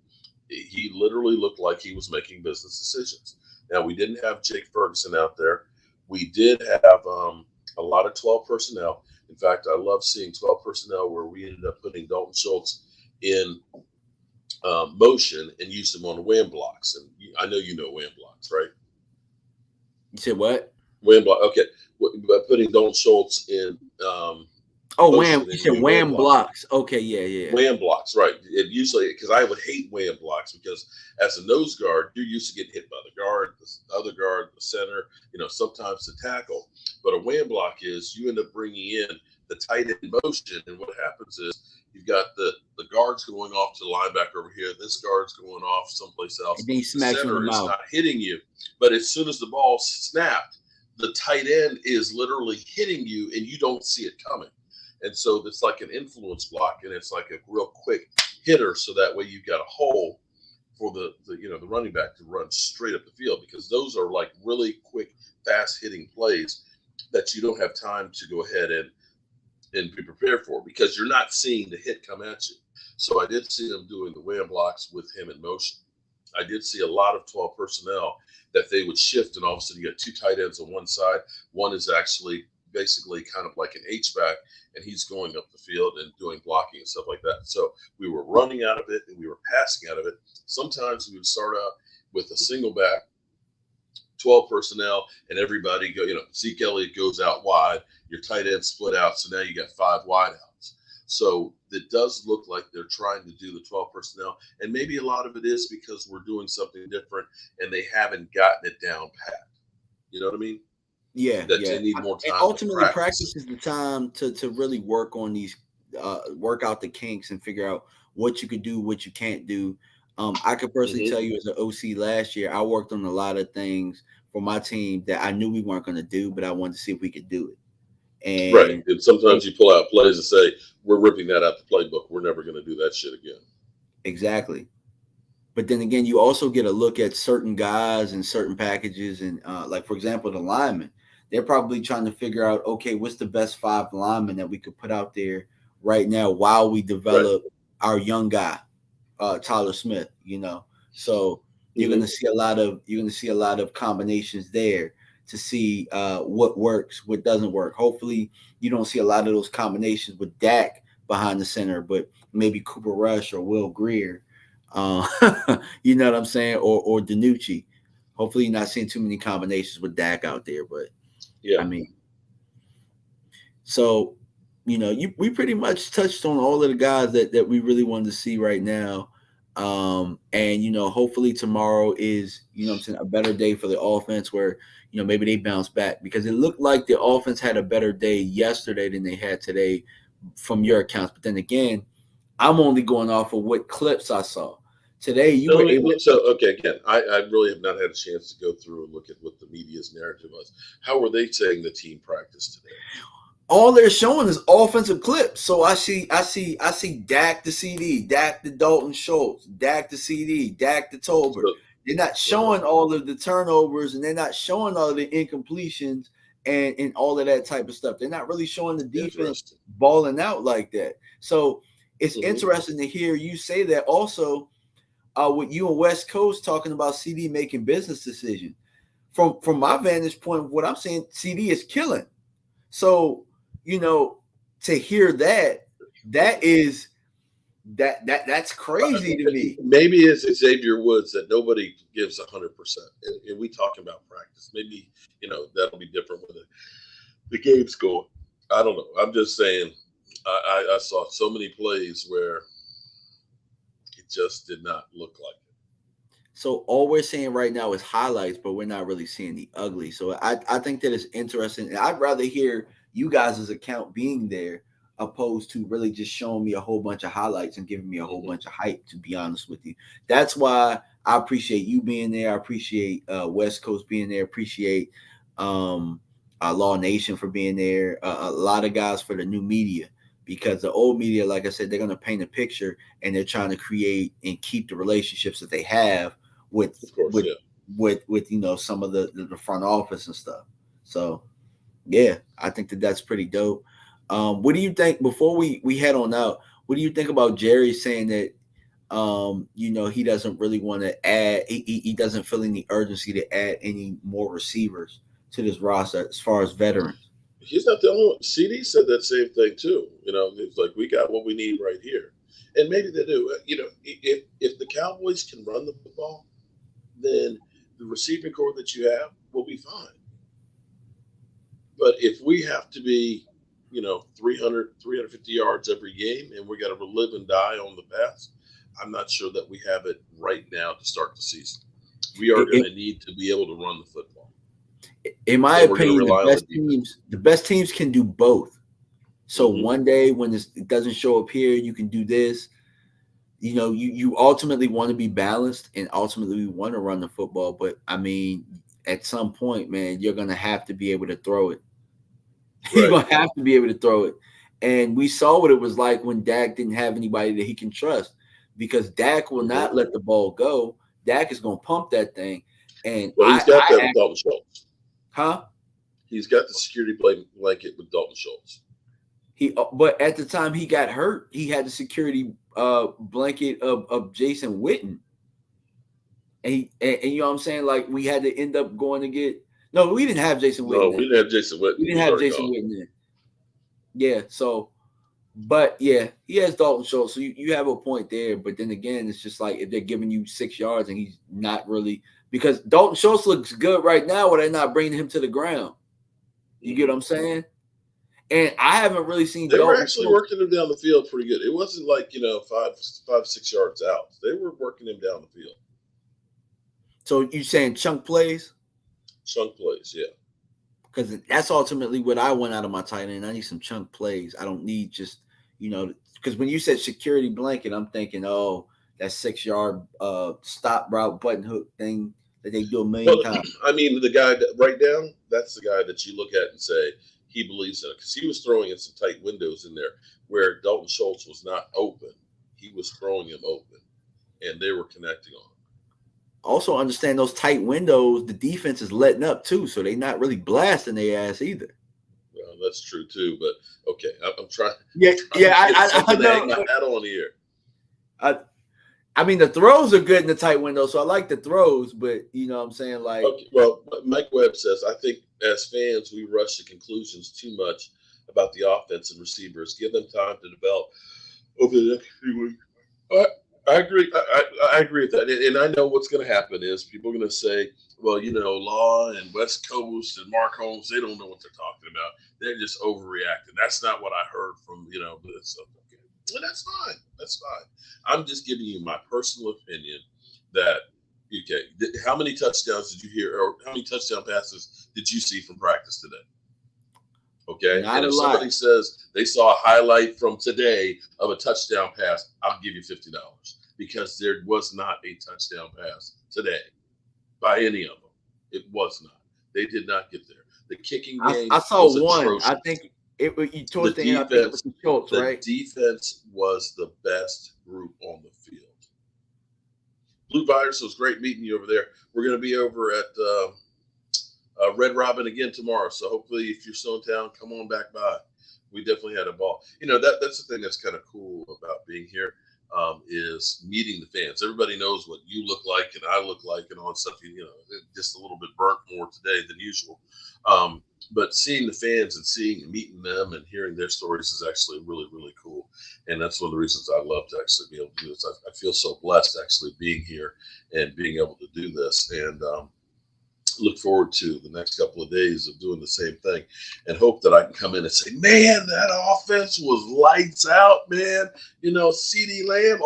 He literally looked like he was making business decisions. Now we didn't have Jake Ferguson out there. We did have a lot of 12 personnel. In fact, I love seeing 12 personnel where we ended up putting Dalton Schultz in motion and used him on wham blocks. And I know you know wham blocks, right? You said what? Wham block. Okay, putting Dalton Schultz in Oh, motion wham! You and said doing wham wham blocks. blocks. Okay, yeah, yeah. Wham blocks, right? It usually because I would hate wham blocks because as a nose guard, you're used to getting hit by the guard, the other guard, the center. Sometimes the tackle. But a wham block is you end up bringing in the tight end motion, and what happens is you've got the guards going off to the linebacker over here. This guard's going off someplace else. And then he The smacks you in the center is mouth. not hitting you, but as soon as the ball snapped, the tight end is literally hitting you, and you don't see it coming. And so it's like an influence block, and it's like a real quick hitter, so that way you've got a hole for the running back to run straight up the field, because those are like really quick, fast hitting plays that you don't have time to go ahead and be prepared for, because you're not seeing the hit come at you. So I did see them doing the wham blocks with him in motion. I did see a lot of 12 personnel that they would shift, and all of a sudden you got two tight ends on one side. One is actually basically kind of like an H-back, and he's going up the field and doing blocking and stuff like that. So we were running out of it, and we were passing out of it. Sometimes we would start out with a single back, 12 personnel, and everybody Zeke Elliott goes out wide, your tight end split out, so now you got 5 wideouts. So it does look like they're trying to do the 12 personnel, and maybe a lot of it is because we're doing something different and they haven't gotten it down pat. You know what I mean? Yeah, That yeah. they need more And time to ultimately, practice. practice is the time to really work on these, work out the kinks and figure out what you could do, what you can't do. I could personally Hmm. tell you as an OC last year, I worked on a lot of things for my team that I knew we weren't going to do, but I wanted to see if we could do it. Right. And And sometimes you pull out plays and say, we're ripping that out the playbook. We're never going to do that shit again. exactly. But then again, you also get a look at certain guys and certain packages, and like for example, the linemen. They're probably trying to figure out, okay, what's the best 5 linemen that we could put out there right now while we Right. develop our young guy, Tyler Smith. So Hmm. you're gonna see a lot of combinations there to see what works, what doesn't work. Hopefully, you don't see a lot of those combinations with Dak behind the center, but maybe Cooper Rush or Will Greer. Uh, you know what I'm saying, or Danucci. Hopefully, you're not seeing too many combinations with Dak out there. But Yeah. I mean, so we pretty much touched on all of the guys that we really wanted to see right now. And hopefully tomorrow is, what I'm saying, a better day for the offense where, maybe they bounce back, because it looked like the offense had a better day yesterday than they had today from your accounts. But then again, I'm only going off of what clips I saw. Today you So, were able okay, again, I really have not had a chance to go through and look at what the media's narrative was. How were they saying the team practiced today? all they're showing is offensive clips. So I see Dak to CD, Dak to Dalton Schultz, Dak to CD, Dak to Tolbert. So, They're not showing all of the turnovers, and they're not showing all of the incompletions and all of that type of stuff. They're not really showing the defense balling out like that. So it's interesting to hear you say that. Also, with you and West Coast talking about CD making business decisions. From my vantage point, what I'm saying, CD is killing. So, to hear that's crazy to me. Maybe it's Xavier Woods that nobody gives 100%. And we talking about practice. Maybe, that'll be different when the game's going. I don't know. I'm just saying I saw so many plays where it just did not look like it. So all we're seeing right now is highlights, but we're not really seeing the ugly. So I think that it's interesting. And I'd rather hear you guys' account being there opposed to really just showing me a whole bunch of highlights and giving me a whole bunch of hype, to be honest with you. That's why I appreciate you being there. I appreciate West Coast being there. Appreciate Law Nation for being there. A lot of guys for the new media. Because the old media, like I said, they're going to paint a picture and they're trying to create and keep the relationships that they have with some of the front office and stuff. So yeah, I think that's pretty dope. What do you think before we head on out? What do you think about Jerry saying that he doesn't really want to add, he doesn't feel any urgency to add any more receivers to this roster as far as veterans? He's not the only one. CD said that same thing too. It's like we got what we need right here, and maybe they do. If the Cowboys can run the football, then the receiving core that you have will be fine. But if we have to be, 300, 350 yards every game, and we got to live and die on the pass, I'm not sure that we have it right now to start the season. We are going to need to be able to run the football. In my opinion, the best teams can do both. So one day when it doesn't show up here, you can do this. You ultimately want to be balanced and ultimately want to run the football. But I mean, at some point, man, you're gonna have to be able to throw it. Right. You're gonna have to be able to throw it. And we saw what it was like when Dak didn't have anybody that he can trust, because Dak will not let the ball go. Dak is gonna pump that thing. And he's got that with Dalton Schultz. Huh? He's got the security blanket with Dalton Schultz. But at the time he got hurt, he had the security blanket of Jason Witten. And you know what I'm saying? Like, we had to end up going to get – no, we didn't have Jason Witten. No, we didn't have Jason Witten. We didn't have Jason Witten in. Yeah, so – but, yeah, he has Dalton Schultz. So you have a point there. But then again, it's just like if they're giving you 6 yards and he's not really – because Dalton Schultz looks good right now, but they're not bringing him to the ground. You get what I'm saying? And I haven't really seen. They were actually working him down the field pretty good. It wasn't like 5-6 yards out. They were working him down the field. So you saying chunk plays? Chunk plays, yeah. Because that's ultimately what I want out of my tight end. I need some chunk plays. I don't need just because when you said security blanket, I'm thinking, oh, that 6 yard stop route button hook thing that they do a million times. I mean, the guy right now, that's the guy that you look at and say he believes in it, because he was throwing in some tight windows in there where Dalton Schultz was not open. He was throwing him open, and they were connecting on him. Also understand those tight windows, the defense is letting up too, so they're not really blasting their ass either. Well, that's true too, but okay, I'm trying. I know. Hang my hat on here. I mean, the throws are good in the tight window, so I like the throws, but you know what I'm saying? Like, okay, well, Mike Webb says, I think as fans, we rush to conclusions too much about the offense and receivers. Give them time to develop over the next few weeks. I agree. I agree with that. And I know what's going to happen is people are going to say, well, Law and West Coast and Mark Holmes, they don't know what they're talking about. They're just overreacting. That's not what I heard from, this. Okay. And that's fine. That's fine. I'm just giving you my personal opinion that, okay, how many touchdowns did you hear, or how many touchdown passes did you see from practice today? Okay. Not and if a lot. somebody says they saw a highlight from today of a touchdown pass, I'll give you $50 because there was not a touchdown pass today by any of them. It was not. They did not get there. The kicking game. I saw was one. atrocious. I think The towards the end, I think it was defense, the Schultz, the right? defense was the best group on the field. Blue Virus, was great meeting you over there. We're going to be over at Red Robin again tomorrow. So hopefully, if you're still in town, come on back by. We definitely had a ball. That's the thing that's kind of cool about being here, is meeting the fans. Everybody knows what you look like and I look like and all that stuff. Just a little bit burnt more today than usual. But seeing the fans and seeing and meeting them and hearing their stories is actually really, really cool. And that's one of the reasons I love to actually be able to do this. I feel so blessed actually being here and being able to do this. And look forward to the next couple of days of doing the same thing, and hope that I can come in and say, man, that offense was lights out, man. CD Lamb,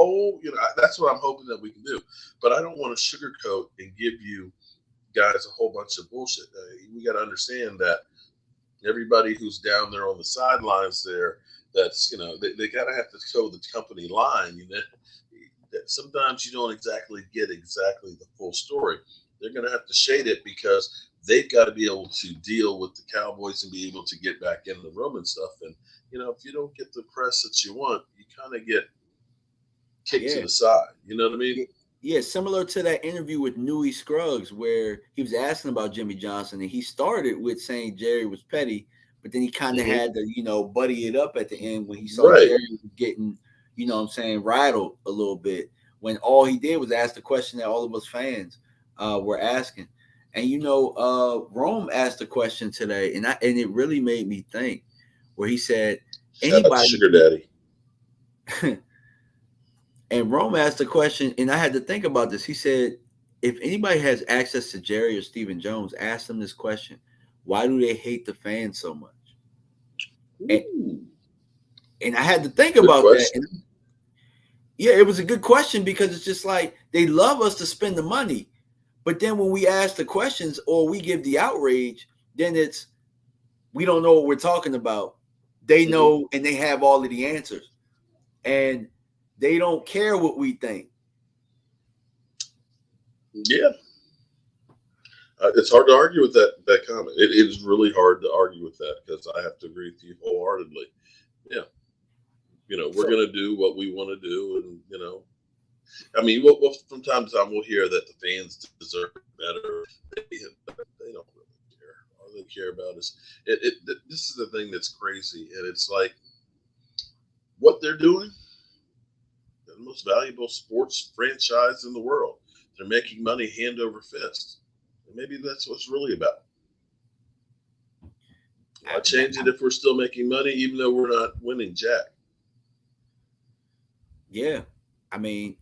that's what I'm hoping that we can do. But I don't want to sugarcoat and give you guys a whole bunch of bullshit. We got to understand that everybody who's down there on the sidelines there, that's, they got to have to toe the company line. That sometimes you don't exactly get exactly the full story. They're going to have to shade it because they've got to be able to deal with the Cowboys and be able to get back in the room and stuff. And, if you don't get the press that you want, you kind of get kicked to Yeah. the side. You know what I mean? Yeah, similar to that interview with Newey Scruggs, where he was asking about Jimmy Johnson, and he started with saying Jerry was petty, but then he kind of Hmm. had to, buddy it up at the end when he saw Right. Jerry was getting, rattled a little bit. When all he did was ask the question that all of us fans were asking, and Rome asked a question today, and it really made me think, where he said Shout out to anybody. Sugar Daddy. And Rome asked a question, and I had to think about this. He said, if anybody has access to Jerry or Stephen Jones, ask them this question: why do they hate the fans so much? And, Ooh, and I had to think good about that. And question. yeah, it was a good question because it's just like they love us to spend the money, but then when we ask the questions or we give the outrage, then it's we don't know what we're talking about. They Hmm. know and they have all of the answers, and they don't care what we think. Yeah, it's hard to argue with that comment. It is really hard to argue with that because I have to agree with you wholeheartedly. Yeah, we're So gonna do what we want to do, and I mean, we'll from time to time we'll hear that the fans deserve better. They don't really care. All they care about is this is the thing that's crazy, and it's like what they're doing. They're the most valuable sports franchise in the world. They're making money hand over fist, and maybe that's what's really about. Why change it if we're still making money, even though we're not winning jack? yeah, I mean,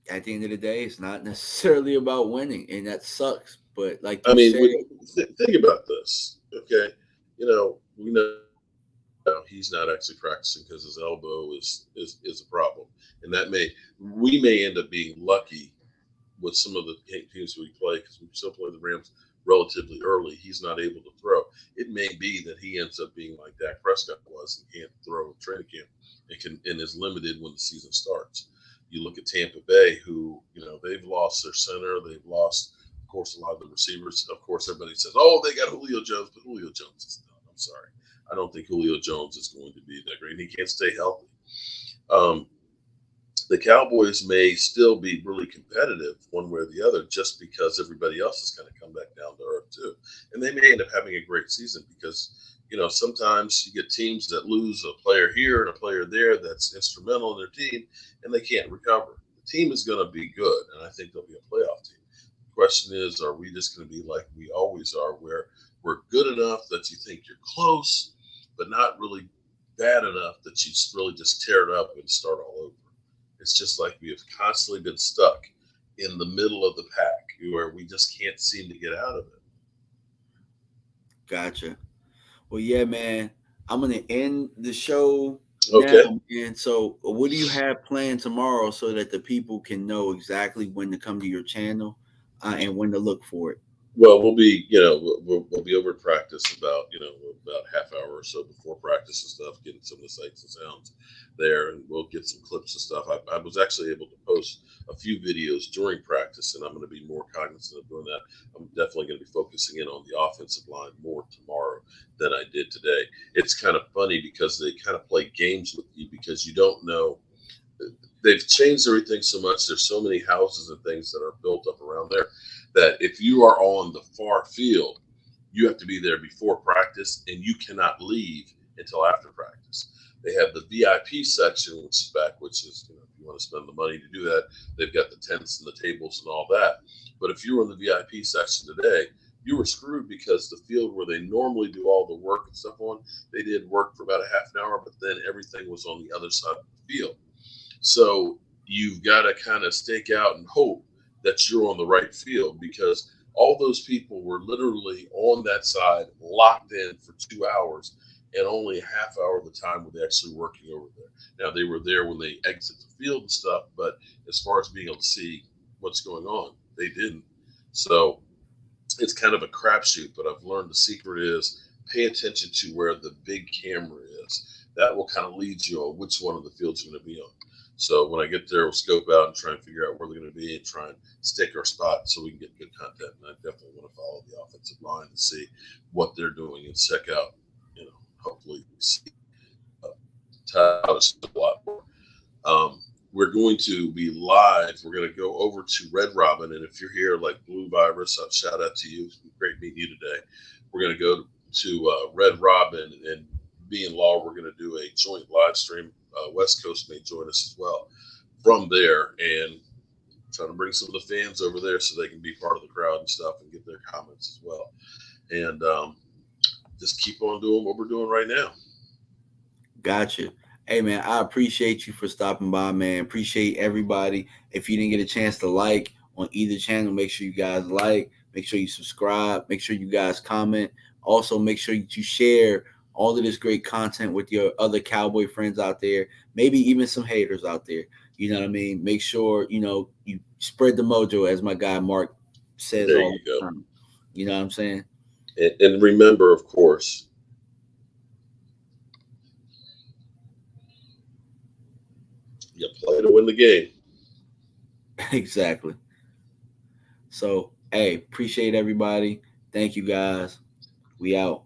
at the end of the day, it's not necessarily about winning, and that sucks. But like I you mean, said, think about this, okay? We know he's not actually practicing because his elbow is a problem, and we may end up being lucky with some of the teams we play because we still play the Rams relatively early. He's not able to throw. It may be that he ends up being like Dak Prescott was and can't throw in training camp and is limited when the season starts. You look at Tampa Bay, who they've lost their center, they've lost, of course, a lot of the receivers. Of course, everybody says, "Oh, they got Julio Jones," but Julio Jones is done. I'm sorry, I don't think Julio Jones is going to be that great. He can't stay healthy. Um, the Cowboys may still be really competitive one way or the other just because everybody else is going to come back down to earth too. And they may end up having a great season because, sometimes you get teams that lose a player here and a player there that's instrumental in their team and they can't recover. The team is going to be good, and I think they'll be a playoff team. The question is, are we just going to be like we always are, where we're good enough that you think you're close, but not really bad enough that you really just tear it up and start all over? It's just like we have constantly been stuck in the middle of the pack where we just can't seem to get out of it. gotcha. Well, yeah, man, I'm gonna end the show now, Okay. man. So, what do you have planned tomorrow so that the people can know exactly when to come to your channel and when to look for it? Well, we'll be, we'll be over at practice about, about half hour or so before practice and stuff, getting some of the sights and sounds there, and we'll get some clips and stuff. I was actually able to post a few videos during practice, and I'm going to be more cognizant of doing that. I'm definitely going to be focusing in on the offensive line more tomorrow than I did today. It's kind of funny because they kind of play games with you because you don't know. They've changed everything so much. There's so many houses and things that are built up around there that if you are on the far field, you have to be there before practice and you cannot leave until after practice. They have the VIP section, which is back, which is, if you want to spend the money to do that, they've got the tents and the tables and all that. But if you were in the VIP section today, you were screwed because the field where they normally do all the work and stuff on, they did work for about a half an hour, but then everything was on the other side of the field. So you've got to kind of stake out and hope that you're on the right field because all those people were literally on that side, locked in for 2 hours, and only a half hour of the time were they actually working over there. Now they were there when they exit the field and stuff, but as far as being able to see what's going on, they didn't. So it's kind of a crapshoot, but I've learned the secret is pay attention to where the big camera is. That will kind of lead you on which one of the fields you're going to be on. So when I get there, we'll scope out and try and figure out where they're going to be and try and stick our spot so we can get good content. And I definitely want to follow the offensive line and see what they're doing and check out, hopefully see Tyler a lot more. We're going to be live. We're going to go over to Red Robin. And if you're here like Blue Virus, I'll shout out to you. It's been great meeting you today. We're going to go to Red Robin and me and Law, we're going to do a joint live stream. West Coast may join us as well from there and trying to bring some of the fans over there so they can be part of the crowd and stuff and get their comments as well. And just keep on doing what we're doing right now. Gotcha. Hey man, I appreciate you for stopping by, man. Appreciate everybody. If you didn't get a chance to like on either channel, make sure you guys like, make sure you subscribe, make sure you guys comment. Also, make sure you share all of this great content with your other cowboy friends out there, maybe even some haters out there. You know what I mean? Make sure, you spread the mojo, as my guy Mark says There all you the go. time. You know what I'm saying? And remember, of course, you play to win the game. Exactly. So, hey, appreciate everybody. Thank you guys. We out.